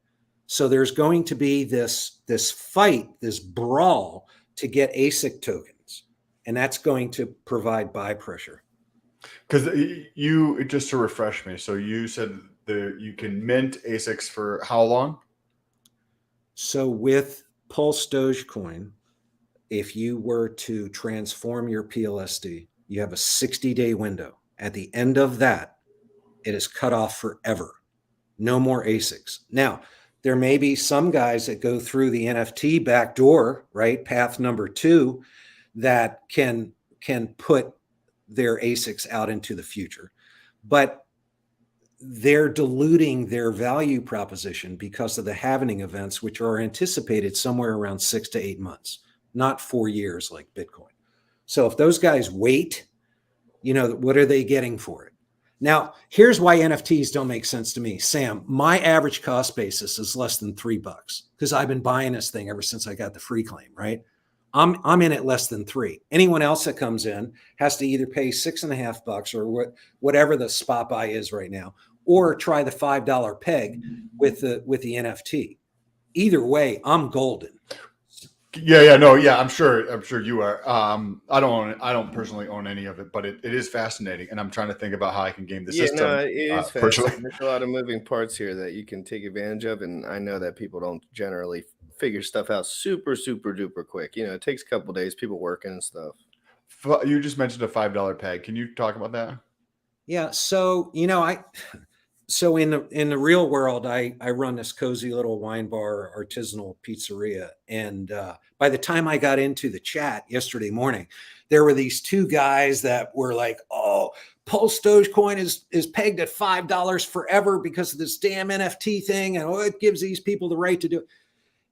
So there's going to be this fight, this brawl to get ASIC tokens. And that's going to provide buy pressure. Because just to refresh me, so you said you can mint ASICs for how long? So with PulseDogecoin, if you were to transform your PLSD, you have a 60-day window. At the end of that, it is cut off forever. No more ASICs. Now, there may be some guys that go through the NFT backdoor, right? Path number 2, that can put their ASICs out into the future, but they're diluting their value proposition because of the halving events, which are anticipated somewhere around 6 to 8 months, not 4 years like Bitcoin. So if those guys wait, what are they getting for it? Now, here's why NFTs don't make sense to me. Sam, my average cost basis is less than $3 because I've been buying this thing ever since I got the free claim, right? I'm in at less than $3. Anyone else that comes in has to either pay $6.50 or whatever the spot buy is right now, or try the $5 peg with the NFT. Either way, I'm golden. I'm sure you are. I don't personally own any of it, but it is fascinating, and I'm trying to think about how I can game the system. No, it is personally. fascinating. There's a lot of moving parts here that you can take advantage of, and I know that people don't generally figure stuff out super duper quick. It takes a couple days, people working and stuff. You just mentioned a $5 peg. Can you talk about that? Yeah. So, So in the real world, I run this cozy little wine bar, artisanal pizzeria. And by the time I got into the chat yesterday morning, there were these two guys that were like, oh, PulseDogecoin is pegged at $5 forever because of this damn NFT thing. And it gives these people the right to do it.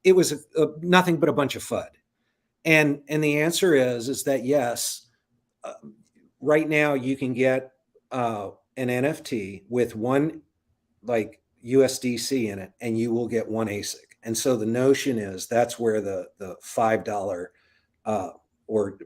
It was nothing but a bunch of FUD. And the answer is that yes, right now you can get an NFT with one like USDC in it, and you will get one ASIC. And so the notion is that's where the $5 or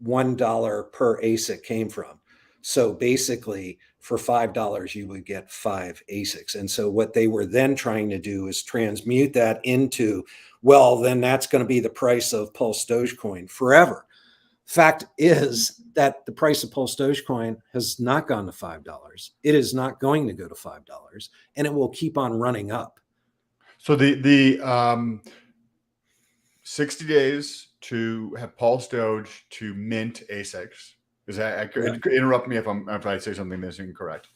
$1 per ASIC came from. So basically for $5, you would get 5 ASICs. And so what they were then trying to do is transmute that into, well, then that's going to be the price of PulseDogecoin forever. Fact is that the price of PulseDogecoin has not gone to $5. It is not going to go to $5, and it will keep on running up. So the 60 days to have PulseDoge to mint ASICs. Is that accurate? Interrupt me if I say something that's incorrect.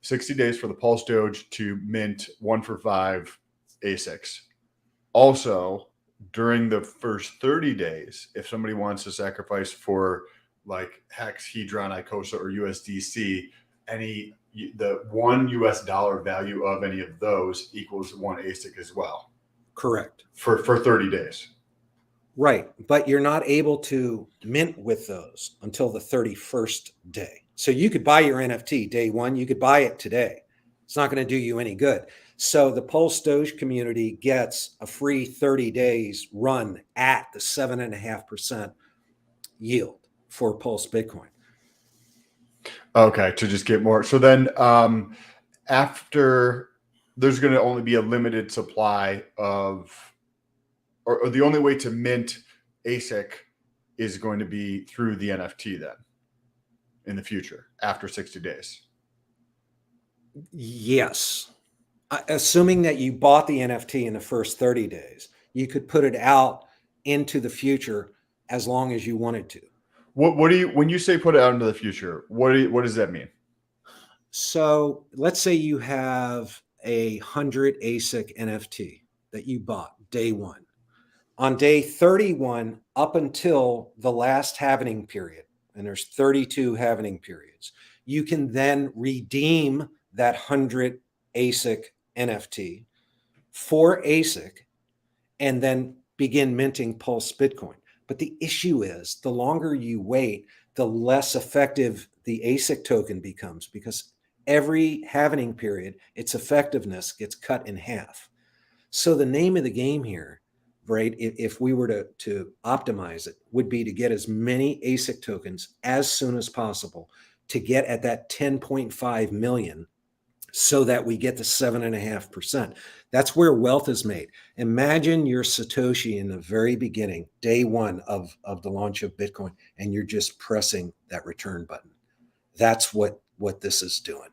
60 days for the PulseDoge to mint 1 for 5 ASICs. Also, during the first 30 days, if somebody wants to sacrifice for like Hex, Hedron, Icosa, or USDC, the $1 US value of any of those equals 1 ASIC as well. Correct. For 30 days. Right. But you're not able to mint with those until the 31st day. So you could buy your NFT day one. You could buy it today. It's not going to do you any good. So the Pulse Doge community gets a free 30 days run at the 7.5% yield for Pulse Bitcoin. Okay, to just get more. So then after, there's going to only be a limited supply of, or the only way to mint ASIC is going to be through the NFT then in the future after 60 days. Yes. Assuming that you bought the NFT in the first 30 days, you could put it out into the future as long as you wanted to. What do you, when you say put it out into the future, what does that mean? So let's say you have 100 ASIC NFT that you bought day one. On day 31, up until the last halving period, and there's 32 halving periods, you can then redeem that 100 ASIC NFT for ASIC and then begin minting Pulse Bitcoin. But the issue is the longer you wait, the less effective the ASIC token becomes, because every halving period, its effectiveness gets cut in half. So the name of the game here, right, if we were to optimize it, would be to get as many ASIC tokens as soon as possible to get at that 10.5 million so that we get the 7.5%. That's where wealth is made. Imagine you're Satoshi in the very beginning, day one of the launch of Bitcoin, and you're just pressing that return button. That's what this is doing.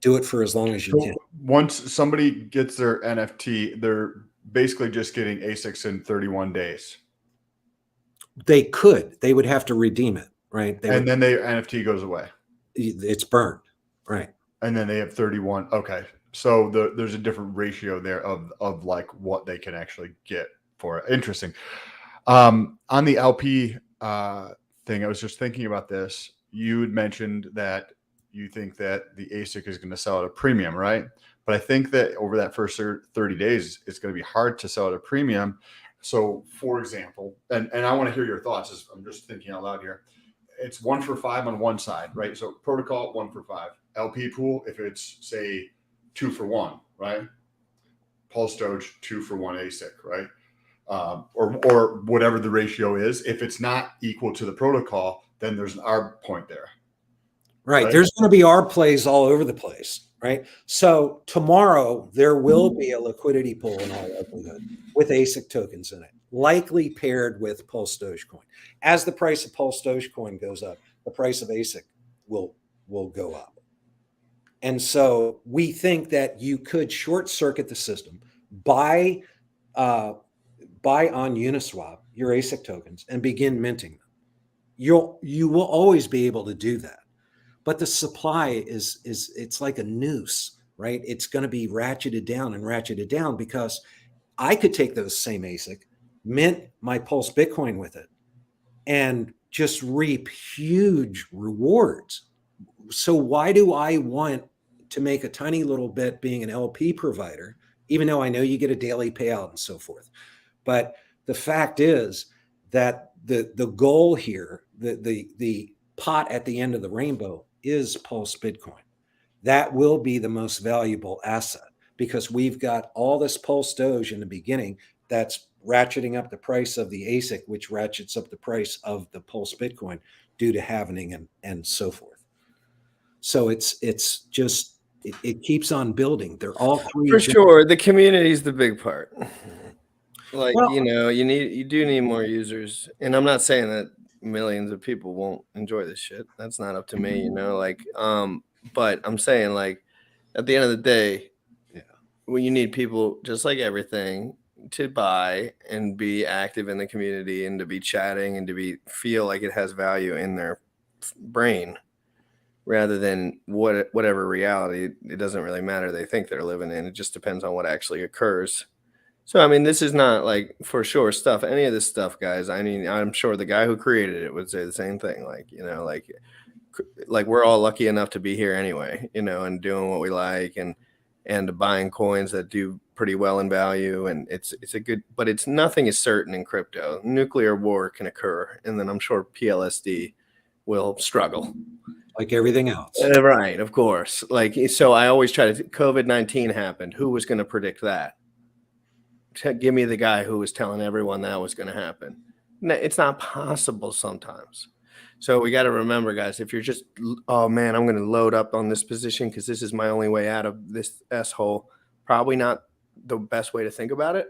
Do it for as long as you can. Once somebody gets their NFT, they're basically just getting ASICs in 31 days. They would have to redeem it, right? Then their NFT goes away. It's burned, right? And then they have 31. Okay. So there's a different ratio there of like what they can actually get for it. Interesting. On the LP thing, I was just thinking about this. you had mentioned that you think that the ASIC is going to sell at a premium, right? But I think that over that first 30 days, it's going to be hard to sell at a premium. So, for example, and I want to hear your thoughts. I'm just thinking out loud here. It's 1 for 5 on one side, right? So protocol 1 for 5. LP pool, if it's say 2 for 1, right? PulseDoge 2 for 1 ASIC, right? Or whatever the ratio is. If it's not equal to the protocol, then there's an arb point there. Right. There's going to be arb plays all over the place, right? So tomorrow there will be a liquidity pool in all likelihood with ASIC tokens in it, likely paired with PulseDogecoin. As the price of PulseDogecoin goes up, the price of ASIC will go up. And so we think that you could short circuit the system, buy on Uniswap your ASIC tokens and begin minting them. You will always be able to do that. But the supply is it's like a noose, right? It's going to be ratcheted down because I could take those same ASIC, mint my PulseBitcoin with it, and just reap huge rewards. So why do I want to make a tiny little bit being an LP provider, even though I know you get a daily payout and so forth? But the fact is that the goal here, the pot at the end of the rainbow is PulseBitcoin. That will be the most valuable asset because we've got all this Pulse Doge in the beginning that's ratcheting up the price of the ASIC, which ratchets up the price of the PulseBitcoin due to halvening and so forth. So it keeps on building. They're all three. For sure. The community is the big part. Like, well, you do need more users. And I'm not saying that millions of people won't enjoy this shit. That's not up to me, but I'm saying, like, at the end of the day, when you need people, just like everything, to buy and be active in the community and to be chatting and to feel like it has value in their brain rather than whatever reality, it doesn't really matter, they think they're living in. It just depends on what actually occurs. So, I mean, this is not like for sure stuff, any of this stuff, guys. I mean, I'm sure the guy who created it would say the same thing. Like we're all lucky enough to be here anyway, and doing what we like and buying coins that do pretty well in value. And it's a good, but nothing is certain in crypto. Nuclear war can occur. And then I'm sure PLSD will struggle. Like everything else. Right. Of course. So I always try to, COVID-19 happened. Who was going to predict that? Give me the guy who was telling everyone that was going to happen. It's not possible sometimes. So we got to remember, guys, if you're just, oh man, I'm going to load up on this position because this is my only way out of this S-hole, probably not the best way to think about it.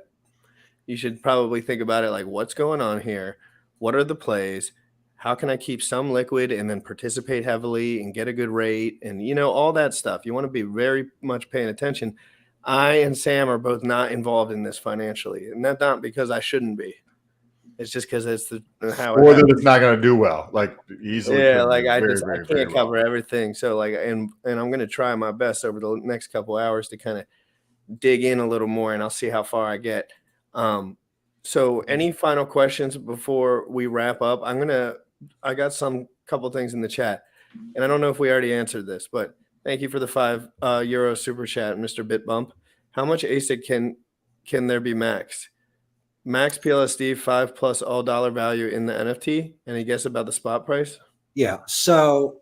You should probably think about it like, what's going on here? What are the plays? How can I keep some liquid and then participate heavily and get a good rate? And, all that stuff. You want to be very much paying attention. I and Sam are both not involved in this financially, and that's not because I shouldn't be. It's just because it's how it happens. It's not going to do well, like easily. Yeah, like I can't cover everything. So and I'm going to try my best over the next couple hours to kind of dig in a little more, and I'll see how far I get. So any final questions before we wrap up? I got some couple things in the chat, and I don't know if we already answered this, but thank you for the €5 super chat, Mr. Bitbump. How much ASIC can there be max? Max PLSD 5+ all dollar value in the NFT. Any guess about the spot price? Yeah. So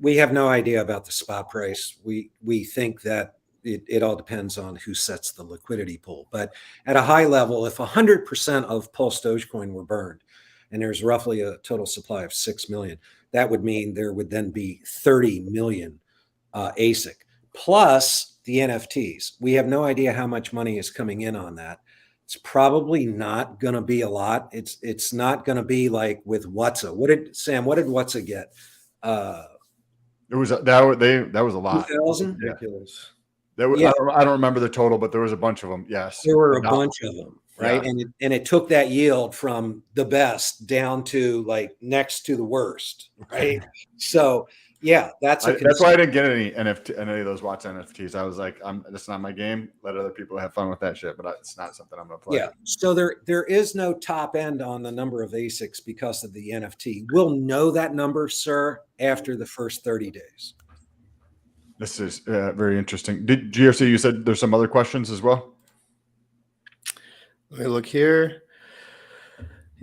we have no idea about the spot price. We think that it all depends on who sets the liquidity pool. But at a high level, if 100% of PulseDogecoin were burned, and there's roughly a total supply of 6 million, that would mean there would then be 30 million ASIC plus the NFTs. We have no idea how much money is coming in on that. It's probably not going to be a lot. It's not going to be like with Whatsa. What did Whatsa get? It was that was a lot. 2,000? Ridiculous. I don't remember the total, but there was a bunch of them. Yes, there were a bunch of them, right? Yeah. And it took that yield from the best down to like next to the worst, right? So Yeah, that's that's why I didn't get any of those Watts NFTs. I was like, that's not my game. Let other people have fun with that shit, but it's not something I'm gonna play. Yeah. So there is no top end on the number of ASICs because of the NFT. We'll know that number, sir, after the first 30 days. This is very interesting. Did GRC, you said there's some other questions as well? Let me look here.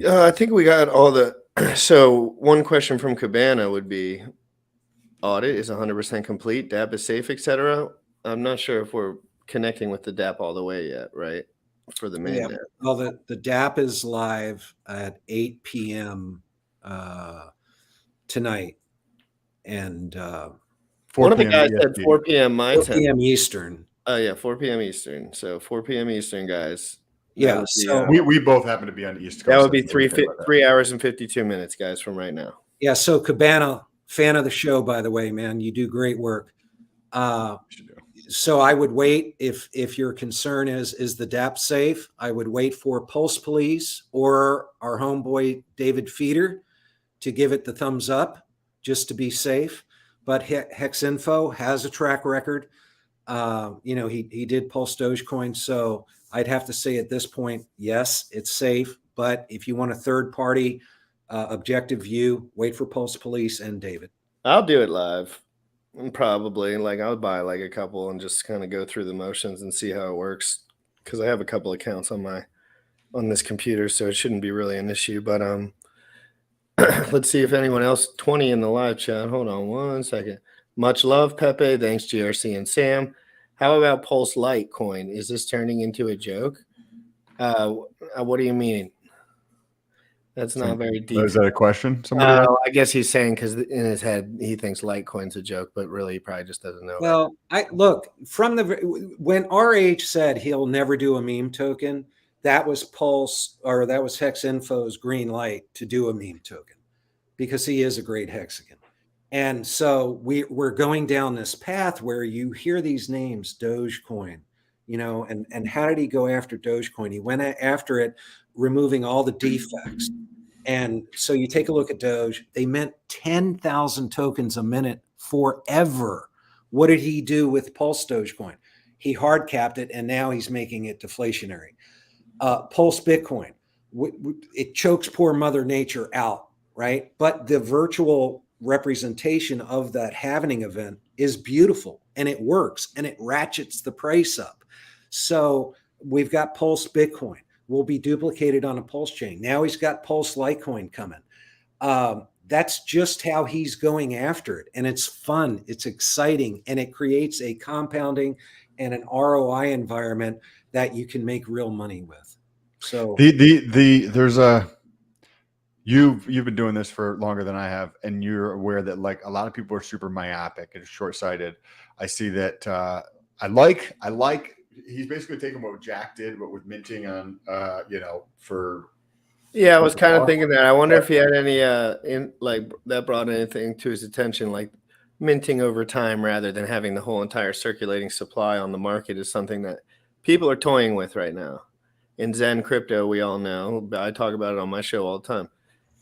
I think we got all the. So one question from Cabana would be, audit is 100% complete, DApp is safe, etc. I'm not sure if we're connecting with the DApp all the way yet, right? For the main DApp. Well, the DApp is live at 8 p.m. Tonight, and one of the guys said 4 p.m. my 4 time. p.m. Eastern. Oh yeah, 4 p.m. Eastern. So 4 p.m. Eastern, guys. Yeah. So we both happen to be on the East Coast. That would be 3 hours and 52 minutes, guys, from right now. Yeah. So Cabana, fan of the show, by the way, man, you do great work. So I would wait if your concern is the DApp safe, I would wait for Pulse Police or our homeboy David Feeder to give it the thumbs up just to be safe. But Hex Info has a track record. He did PulseDogecoin, so I'd have to say at this point, yes, it's safe. But if you want a third party objective view, wait for Pulse Police and David. I'll do it live. Probably, like, I'll buy like a couple and just kind of go through the motions and see how it works, because I have a couple accounts on this computer, so it shouldn't be really an issue. But let's see if anyone else. 20 in the live chat. Hold on one second. Much love, Pepe. Thanks, GRC and Sam. How about Pulse Litecoin? Is this turning into a joke? What do you mean? That's not very deep. Is that a question? I guess he's saying because in his head he thinks Litecoin's a joke, but really he probably just doesn't know. Well, when RH said he'll never do a meme token, that was that was Hex Info's green light to do a meme token, because he is a great hexagon. And so we're going down this path where you hear these names, Dogecoin, and how did he go after Dogecoin? He went after it, removing all the defects. And so you take a look at Doge, they meant 10,000 tokens a minute forever. What did he do with PulseDogecoin? He hard capped it, and now he's making it deflationary. PulseBitcoin, it chokes poor Mother Nature out, right? But the virtual representation of that halvening event is beautiful, and it works, and it ratchets the price up. So we've got PulseBitcoin. Will be duplicated on a Pulse chain. Now he's got Pulse Litecoin coming. That's just how he's going after it. And it's fun, it's exciting, and it creates a compounding and an ROI environment that you can make real money with. So there's you've been doing this for longer than I have, and you're aware that like a lot of people are super myopic and short-sighted. I see that I like he's basically taking what Jack did, but with minting on, for. Yeah, I was kind of thinking that. I wonder if he had any that brought anything to his attention, like minting over time rather than having the whole entire circulating supply on the market is something that people are toying with right now. In Zen crypto, we all know, I talk about it on my show all the time.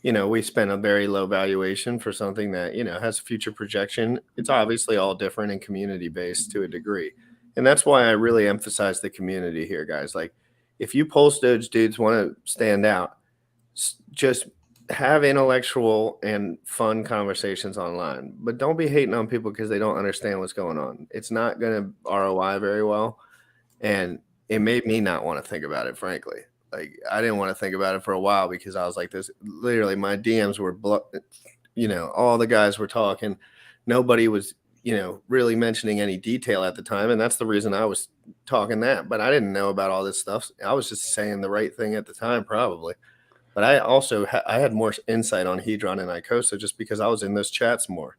We spent a very low valuation for something that, has future projection. It's obviously all different and community based to a degree. And that's why I really emphasize the community here, guys. Like, if you Pulse Doge dudes want to stand out, just have intellectual and fun conversations online. But don't be hating on people because they don't understand what's going on. It's not going to ROI very well. And it made me not want to think about it, frankly. Like, I didn't want to think about it for a while because I was like this. Literally, my DMs were, all the guys were talking. Nobody was really mentioning any detail at the time. And that's the reason I was talking that, but I didn't know about all this stuff. I was just saying the right thing at the time, probably. But I also, I had more insight on Hedron and Icosa just because I was in those chats more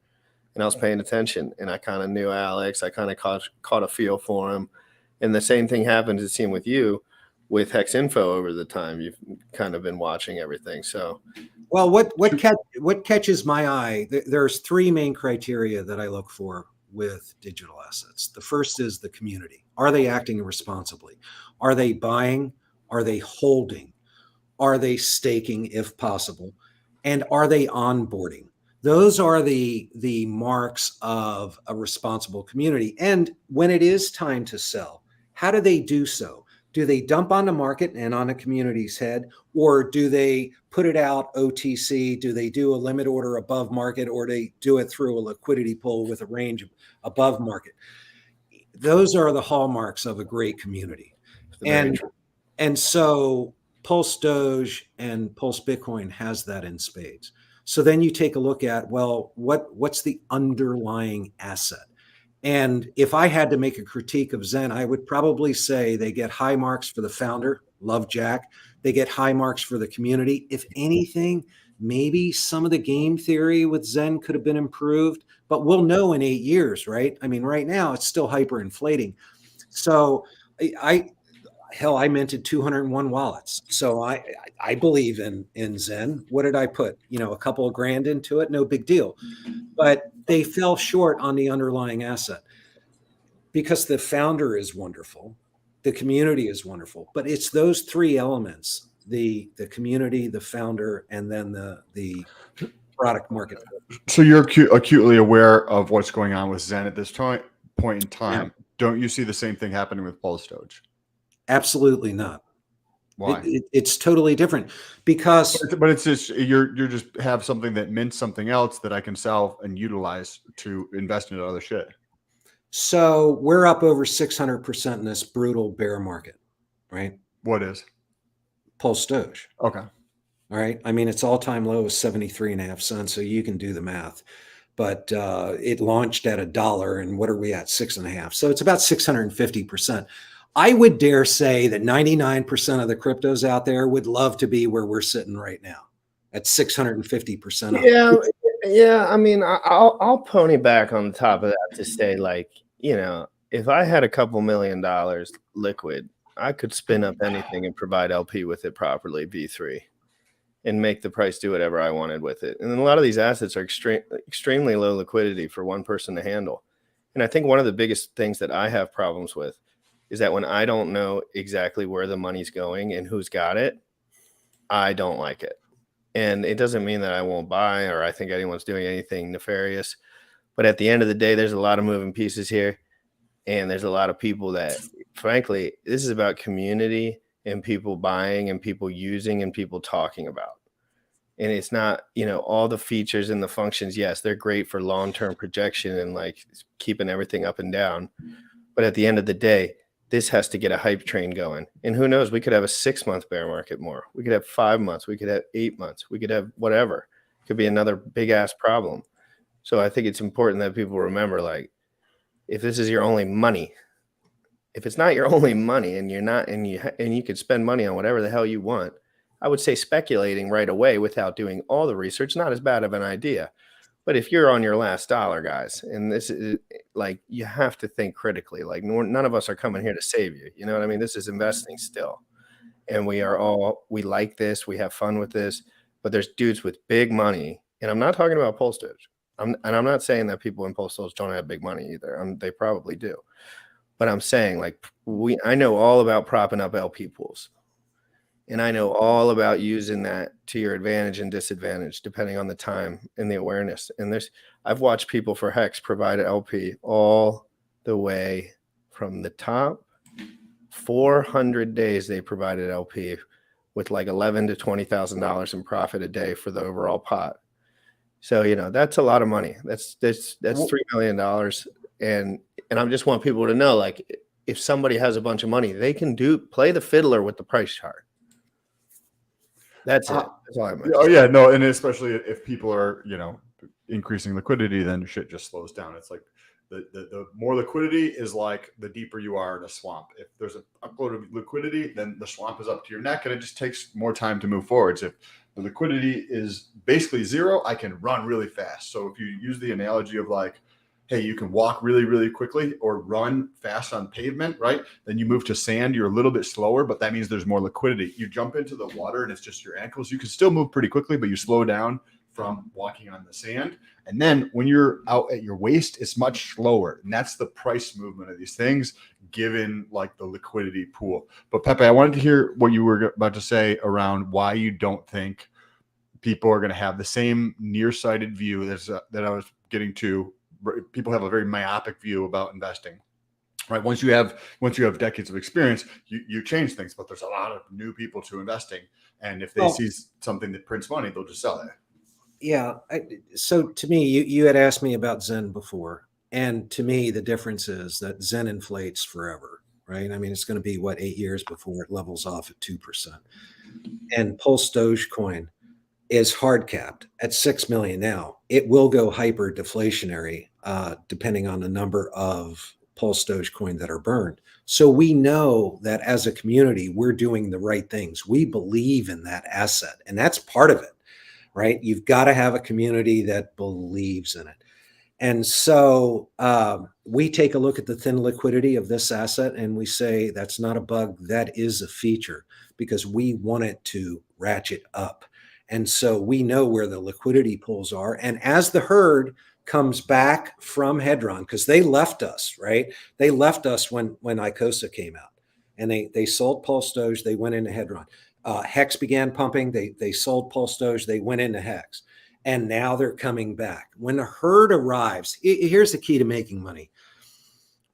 and I was paying attention, and I kind of knew Alex. I kind of caught a feel for him. And the same thing happened to seem with you with Hex Info over the time. You've kind of been watching everything. So, well, what catches my eye? There's three main criteria that I look for with digital assets. The first is the community. Are they acting responsibly? Are they buying? Are they holding? Are they staking if possible? And are they onboarding? Those are the marks of a responsible community. And when it is time to sell, how do they do so? Do they dump on the market and on a community's head, or do they put it out OTC? Do they do a limit order above market, or they do it through a liquidity pool with a range above market? Those are the hallmarks of a great community. And so Pulse Doge and Pulse Bitcoin has that in spades. So then you take a look at, well, what's the underlying asset? And if I had to make a critique of Zen, I would probably say they get high marks for the founder, love Jack. They get high marks for the community. If anything, maybe some of the game theory with Zen could have been improved, but we'll know in 8 years, right? I mean, right now it's still hyperinflating. So I minted 201 wallets. So I believe in Zen. What did I put? A couple of grand into it, no big deal. But they fell short on the underlying asset because the founder is wonderful, the community is wonderful, but it's those three elements: the community, the founder, and then the product market. So you're acutely aware of what's going on with Zen at this point in time. Yeah. Don't you see the same thing happening with Pulse Doge? Absolutely not. Why? It's totally different because, but it's just you're just have something that mints something else that I can sell and utilize to invest into other shit. So we're up over 600% in this brutal bear market, right? What is Pulse Doge? Okay. All right. I mean, its all-time low is 73.5 cents, so you can do the math. But it launched at $1, and what are we at? 6.5. So it's about 650%. I would dare say that 99% of the cryptos out there would love to be where we're sitting right now at 650%. Yeah. I mean, I'll pony back on the top of that to say, like, if I had a couple $1 million liquid, I could spin up anything and provide LP with it properly, V3, and make the price do whatever I wanted with it. And then a lot of these assets are extremely low liquidity for one person to handle. And I think one of the biggest things that I have problems with is that when I don't know exactly where the money's going and who's got it, I don't like it. And it doesn't mean that I won't buy or I think anyone's doing anything nefarious. But at the end of the day, there's a lot of moving pieces here. And there's a lot of people that, frankly, this is about community and people buying and people using and people talking about. And it's not, all the features and the functions. Yes, they're great for long-term projection and like keeping everything up and down. But at the end of the day, this has to get a hype train going. And who knows, we could have a 6-month bear market more. We could have 5 months. We could have 8 months. We could have whatever. It could be another big ass problem. So I think it's important that people remember, like, if this is your only money, if it's not your only money and you're not, and you could spend money on whatever the hell you want, I would say speculating right away without doing all the research, not as bad of an idea. But if you're on your last dollar, guys, and this is like, you have to think critically. Like, none of us are coming here to save you. You know what I mean? This is investing still. And we like this. We have fun with this. But there's dudes with big money. And I'm not talking about Pulse Doge. I'm not saying that people in Pulse Doge don't have big money either. They probably do. But I'm saying, like, I know all about propping up LP pools. And I know all about using that to your advantage and disadvantage, depending on the time and the awareness. And I've watched people for Hex provide LP all the way from the top. 400 days they provided LP with like $11,000 to $20,000 in profit a day for the overall pot. So, that's a lot of money. That's $3 million. And I just want people to know, like, if somebody has a bunch of money, they can play the fiddler with the price chart. That's it. That's all I'm. Oh yeah, no, and especially if people are, increasing liquidity, then shit just slows down. It's like the more liquidity is like the deeper you are in a swamp. If there's a upload of liquidity, then the swamp is up to your neck, and it just takes more time to move forwards. If the liquidity is basically zero, I can run really fast. So if you use the analogy of like, hey, you can walk really, really quickly or run fast on pavement, right? Then you move to sand, you're a little bit slower, but that means there's more liquidity. You jump into the water and it's just your ankles. You can still move pretty quickly, but you slow down from walking on the sand. And then when you're out at your waist, it's much slower. And that's the price movement of these things, given like the liquidity pool. But Pepe, I wanted to hear what you were about to say around why you don't think people are going to have the same nearsighted view that I was getting to. People have a very myopic view about investing. Right. Once you have decades of experience, you change things, but there's a lot of new people to investing. And if they see something that prints money, they'll just sell it. Yeah. So to me, you had asked me about Zen before. And to me, the difference is that Zen inflates forever, right? I mean, it's going to be 8 years before it levels off at 2%. And PulseDogecoin is hard capped at 6 million now. It will go hyper deflationary depending on the number of PulseDogecoin that are burned. So we know that as a community, we're doing the right things. We believe in that asset, and that's part of it, right? You've got to have a community that believes in it. And so we take a look at the thin liquidity of this asset and we say, that's not a bug, that is a feature, because we want it to ratchet up. And so we know where the liquidity pools are. And as the herd comes back from Hedron, because they left us, right? They left us when ICOSA came out, and they sold Pulse Doge, they went into Hedron. Hex began pumping, they sold Pulse Doge, they went into Hex, and now they're coming back. When the herd arrives, here's the key to making money.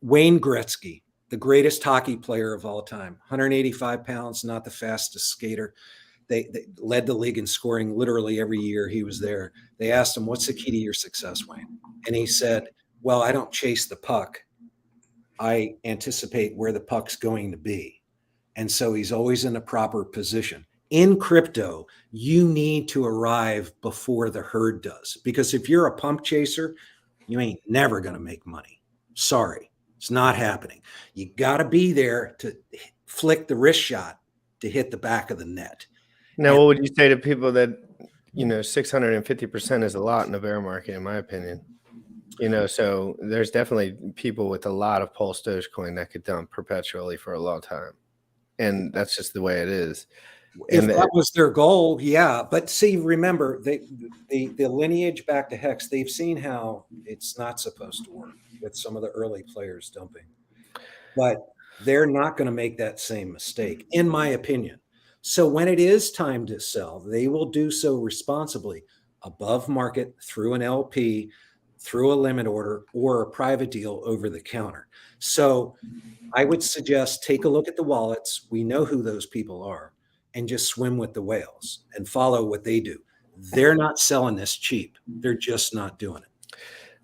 Wayne Gretzky, the greatest hockey player of all time, 185 pounds, not the fastest skater. They led the league in scoring literally every year he was there. They asked him, what's the key to your success, Wayne? And he said, well, I don't chase the puck. I anticipate where the puck's going to be. And so he's always in a proper position. In crypto, you need to arrive before the herd does. Because if you're a pump chaser, you ain't never going to make money. Sorry, it's not happening. You got to be there to flick the wrist shot to hit the back of the net. Now, what would you say to people that, 650% is a lot in a bear market, in my opinion? So there's definitely people with a lot of Pulse Dogecoin that could dump perpetually for a long time. And that's just the way it is. If that was their goal, yeah. But see, remember, the lineage back to Hex, they've seen how it's not supposed to work with some of the early players dumping. But they're not going to make that same mistake, in my opinion. So when it is time to sell, they will do so responsibly, above market, through an LP, through a limit order, or a private deal over the counter. So I would suggest take a look at the wallets. We know who those people are, and just swim with the whales and follow what they do. They're not selling this cheap. They're just not doing it.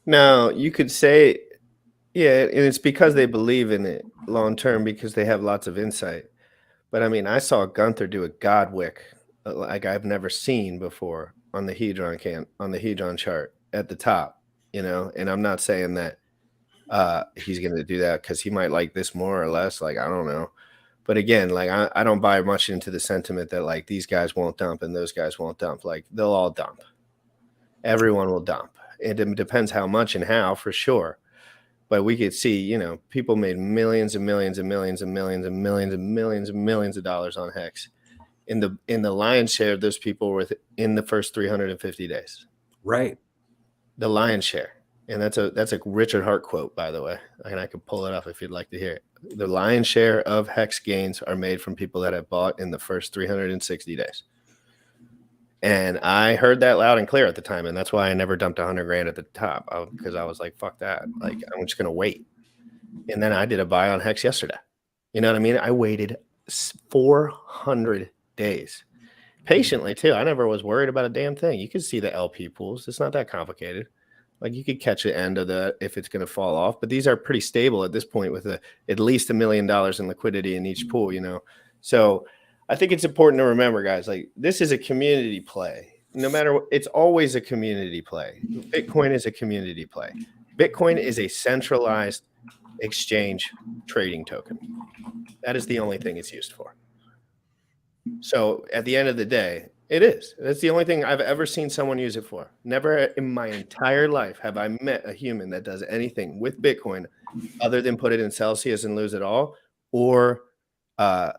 Now, you could say, yeah, and it's because they believe in it long term, because they have lots of insight. But I mean, I saw Gunther do a God wick like I've never seen before on the Hedron chart at the top, and I'm not saying that he's going to do that because he might like this more or less. Like, I don't know. But again, like I don't buy much into the sentiment that like these guys won't dump and those guys won't dump. Like, they'll all dump. Everyone will dump. It depends how much and how, for sure. But we could see, people made millions and millions and millions and millions and millions and millions and millions of dollars on Hex. In the lion's share of those people were in the first 350 days. Right. The lion's share. And that's a Richard Heart quote, by the way. And I could pull it up if you'd like to hear it. The lion's share of Hex gains are made from people that have bought in the first 360 days. And I heard that loud and clear at the time. And that's why I never dumped 100 grand at the top, because I was like, fuck that. Like, I'm just going to wait. And then I did a buy on Hex yesterday. You know what I mean? I waited 400 days patiently too. I never was worried about a damn thing. You can see the LP pools. It's not that complicated. Like, you could catch the end of if it's going to fall off, but these are pretty stable at this point with at least $1 million in liquidity in each pool, So I think it's important to remember, guys, like, this is a community play. No matter what, it's always a community play. Bitcoin is a community play. Bitcoin is a centralized exchange trading token. That is the only thing it's used for. So at the end of the day, it is. That's the only thing I've ever seen someone use it for. Never in my entire life have I met a human that does anything with Bitcoin other than put it in Celsius and lose it all, or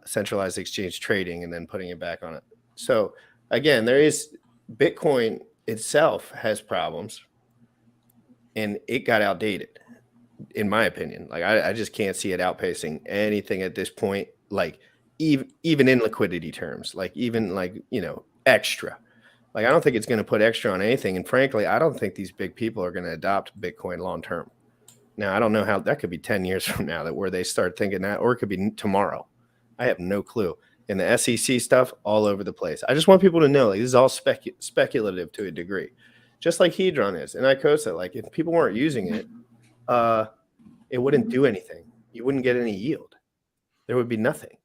centralized exchange trading and then putting it back on it. So again, Bitcoin itself has problems, and it got outdated, in my opinion. Like, I just can't see it outpacing anything at this point. Like, even in liquidity terms, like, even like, extra. Like, I don't think it's going to put extra on anything. And frankly, I don't think these big people are going to adopt Bitcoin long term. Now, I don't know how that could be 10 years from now that where they start thinking that, or it could be tomorrow. I have no clue. And the SEC stuff all over the place. I just want people to know, like, this is all speculative to a degree, just like Hedron is. And Icosa, like, if people weren't using it, it wouldn't do anything. You wouldn't get any yield. There would be nothing.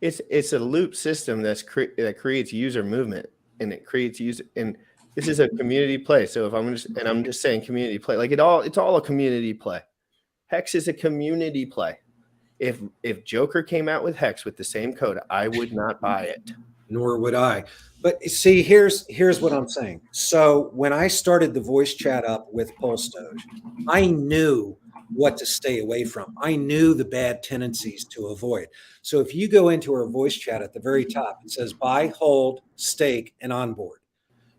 It's a loop system that creates user movement, and it creates user. And this is a community play. So if I'm just saying community play, like it's all a community play. Hex is a community play. If Joker came out with Hex with the same code, I would not buy it. Nor would I. But see, here's what I'm saying. So when I started the voice chat up with PulseDoge, I knew what to stay away from. I knew the bad tendencies to avoid. So if you go into our voice chat at the very top, it says buy, hold, stake, and onboard.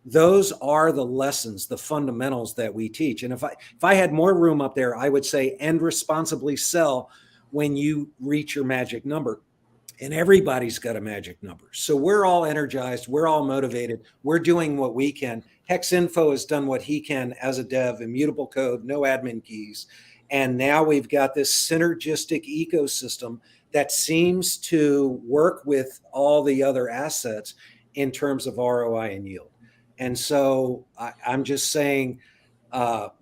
Those are the lessons, the fundamentals that we teach. And if I had more room up there, I would say, and responsibly sell when you reach your magic number. And everybody's got a magic number. So we're all energized. We're all motivated. We're doing what we can. Hex Info has done what he can as a dev, immutable code, no admin keys. And now we've got this synergistic ecosystem that seems to work with all the other assets in terms of ROI and yield. And so I'm just saying,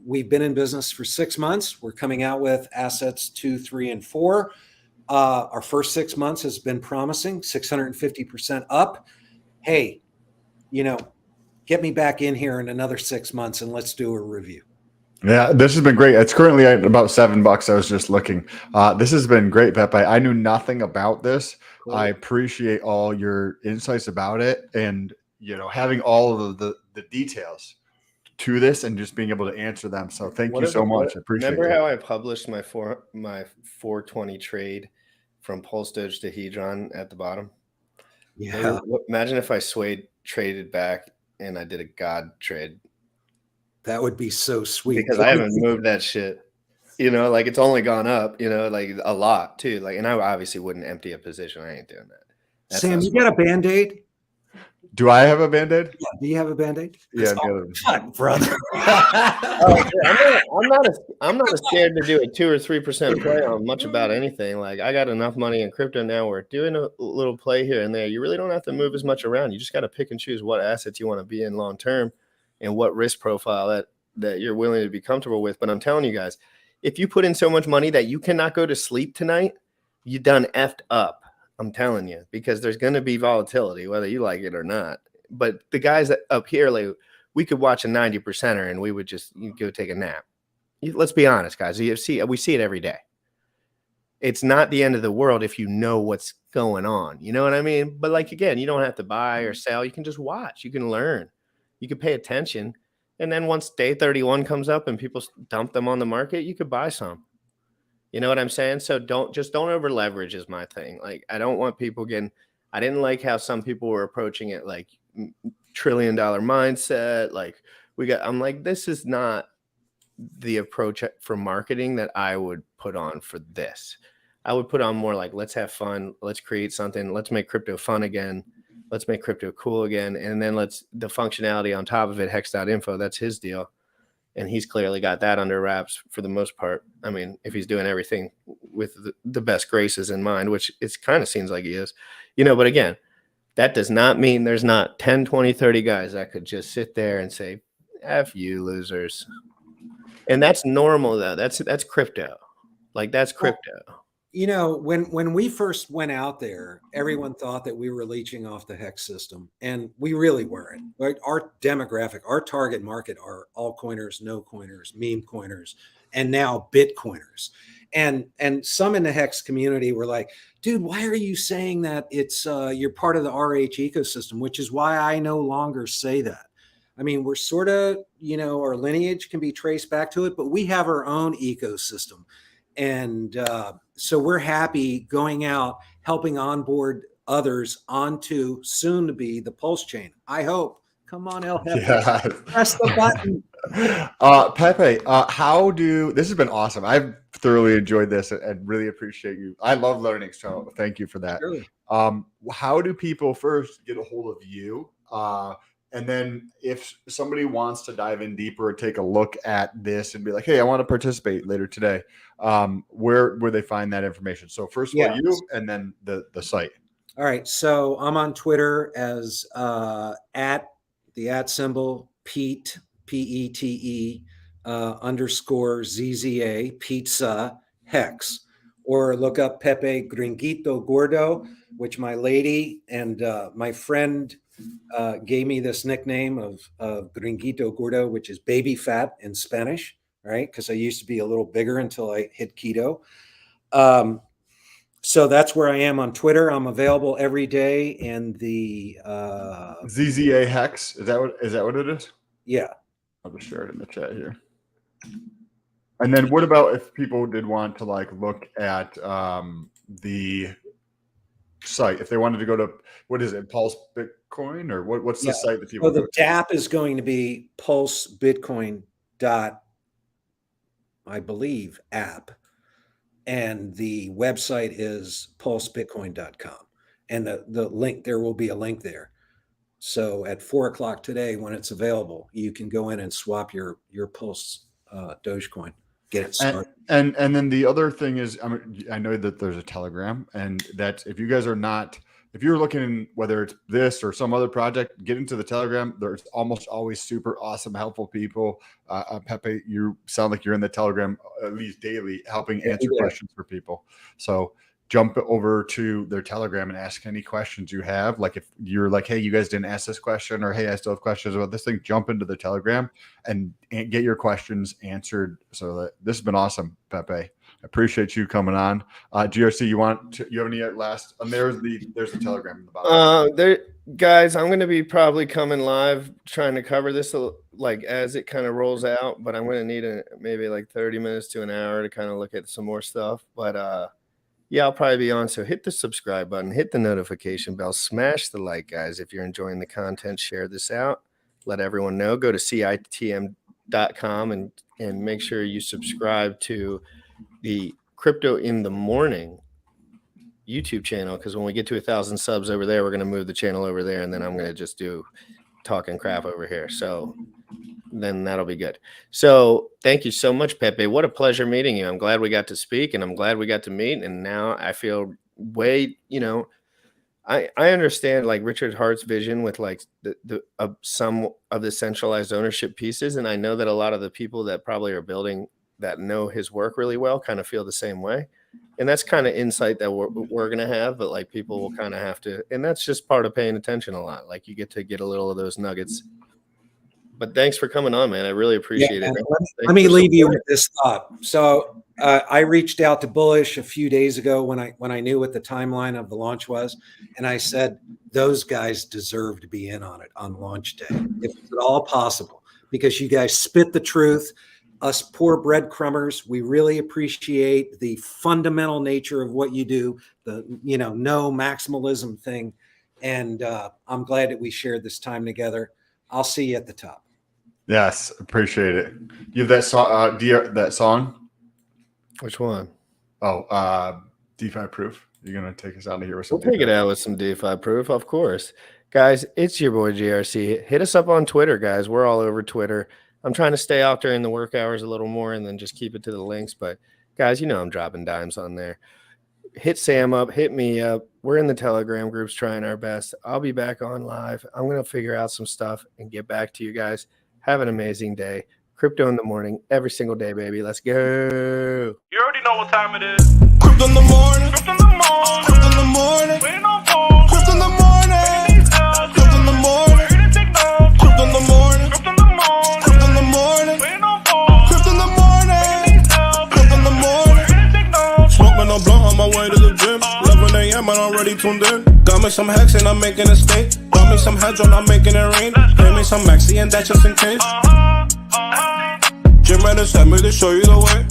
we've been in business for 6 months. We're coming out with assets 2, 3, and 4. Our first 6 months has been promising, 650% up. Hey, get me back in here in another 6 months and let's do a review. Yeah, this has been great. It's currently at about $7. I was just looking. This has been great, Pepe. I knew nothing about this. Cool. I appreciate all your insights about it, and having all of the details to this and just being able to answer them. So thank you so much. I appreciate it. Remember how I published my 420 trade from PulseDoge to Hedron at the bottom? Yeah. Imagine if I traded back and I did a God trade. That would be so sweet. Because I haven't moved that shit. Like it's only gone up, like a lot too. Like, and I obviously wouldn't empty a position. I ain't doing that. Sam, you got a Band-Aid? Do I have a Band-Aid? Yeah. Do you have a Band-Aid? Yeah, God, brother. I'm not scared to do a 2 or 3% play on much about anything. Like, I got enough money in crypto now where doing a little play here and there, you really don't have to move as much around. You just got to pick and choose what assets you want to be in long term and what risk profile that you're willing to be comfortable with. But I'm telling you guys, if you put in so much money that you cannot go to sleep tonight, you done effed up. I'm telling you, because there's going to be volatility, whether you like it or not. But the guys up here, like, we could watch a 90%er and we would just go take a nap. Let's be honest, guys. We see it every day. It's not the end of the world if you know what's going on. You know what I mean? But like, again, you don't have to buy or sell. You can just watch. You can learn. You can pay attention. And then once day 31 comes up and people dump them on the market, you could buy some. You know what I'm saying? So don't over leverage is my thing. Like, I don't want people I didn't like how some people were approaching it like $1 trillion mindset. Like I'm like, this is not the approach for marketing that I would put on for this. I would put on more like, let's have fun. Let's create something. Let's make crypto fun again. Let's make crypto cool again. And then the functionality on top of it, hex.info, that's his deal. And he's clearly got that under wraps for the most part. I mean, if he's doing everything with the best graces in mind, which it kind of seems like he is, but again, that does not mean there's not 10, 20, 30 guys that could just sit there and say, F you losers. And that's normal though. That's crypto. Like, that's crypto. When we first went out there, everyone thought that we were leeching off the Hex system, and we really weren't. Right? Our demographic, our target market are altcoiners, no coiners, meme coiners, and now Bitcoiners. And some in the Hex community were like, dude, why are you saying that it's you're part of the RH ecosystem? Which is why I no longer say that. I mean, we're sort of, our lineage can be traced back to it, but we have our own ecosystem. And so we're happy going out, helping onboard others onto soon to be the PulseChain. I hope. Come on, El Jefe. Yeah. Press the button. Pepe, this has been awesome. I've thoroughly enjoyed this and really appreciate you. I love learning, so thank you for that. Sure. How do people first get a hold of you? And then if somebody wants to dive in deeper or take a look at this and be like, hey, I want to participate later today, where they find that information? So first of all, you, and then the site. All right. So I'm on Twitter as at the @ Pete, Pete, _ ZZA, Pizza Hex, or look up Pepe Gringuito Gordo, which my lady and my friend gave me this nickname of Gringuito Gordo, which is baby fat in Spanish, right? Because I used to be a little bigger until I hit keto. So that's where I am on Twitter. I'm available every day in the ZZA Hex. Is that what it is? Yeah. I'll just share it in the chat here. And then what about if people did want to like look at the site, if they wanted to go to, what is it, PulseBitcoin, or what's the site that people go to? DApp is going to be PulseBitcoin I believe app, and the website is pulsebitcoin.com, and the link, there will be a link there. So at 4 o'clock today, when it's available, you can go in and swap your Pulse Dogecoin, get it started. And then the other thing is, I know that there's a Telegram, and that if you guys are not, if you're looking, whether it's this or some other project, get into the Telegram. There's almost always super awesome, helpful people. Pepe, you sound like you're in the Telegram at least daily, helping answer questions for people. So jump over to their Telegram and ask any questions you have. Like if you're like, hey, you guys didn't ask this question, or hey, I still have questions about this thing, jump into the Telegram and get your questions answered. So this has been awesome, Pepe. I appreciate you coming on. GRC, you have any last? And there's the Telegram in the bottom. Guys, I'm going to be probably coming live trying to cover this like as it kind of rolls out, but I'm going to need maybe like 30 minutes to an hour to kind of look at some more stuff. But yeah, I'll probably be on. So hit the subscribe button, hit the notification bell, smash the like, guys. If you're enjoying the content, share this out. Let everyone know. Go to citm.com and make sure you subscribe to the Crypto in the Morning YouTube channel, because when we get to 1,000 subs over there, we're going to move the channel over there, and then I'm going to just do talking crap over here. So then that'll be good. So thank you so much, Pepe. What a pleasure meeting you. I'm glad we got to speak, and I'm glad we got to meet. And now I feel way, I understand like Richard Heart's vision with like some of the centralized ownership pieces. And I know that a lot of the people that probably are building that know his work really well kind of feel the same way. And that's kind of insight that we're going to have, but like people will kind of have to, and that's just part of paying attention a lot. Like you get to get a little of those nuggets. But thanks for coming on, man. I really appreciate it. Let me leave you with this thought. So I reached out to Bullish a few days ago when I knew what the timeline of the launch was, and I said those guys deserve to be in on it on launch day, if it's at all possible, because you guys spit the truth. Us poor breadcrumbers, we really appreciate the fundamental nature of what you do, the no maximalism thing, and I'm glad that we shared this time together. I'll see you at the top. Yes, appreciate it. You have that song? That song? Which one? Oh, DeFi Proof. You're gonna take us out of here with some. We'll take it out with some DeFi Proof, of course, guys. It's your boy GRC. Hit us up on Twitter, guys. We're all over Twitter. I'm trying to stay out during the work hours a little more, and then just keep it to the links. But guys, I'm dropping dimes on there. Hit Sam up, hit me up. We're in the Telegram groups trying our best. I'll be back on live. I'm going to figure out some stuff and get back to you guys. Have an amazing day. Crypto in the Morning every single day, baby. Let's go. You already know what time it is. Crypto in the morning. Crypto in the morning. Crypto in the morning. Waiting on phone. Crypto in the morning. Crypto in the morning. Crypto in the morning. Crypto in the morning. Crypto in the morning. Waiting on phone. Crypto in the morning. Crypto in the morning. Smoking a blunt on my way to the gym. 11 a.m. and I'm already tuned in. Got me some hex and I'm making a state. Got me some hedge on, I'm making it rain. Pay me some maxi and that's just in case. GymRatCrypto sent me to show you the way.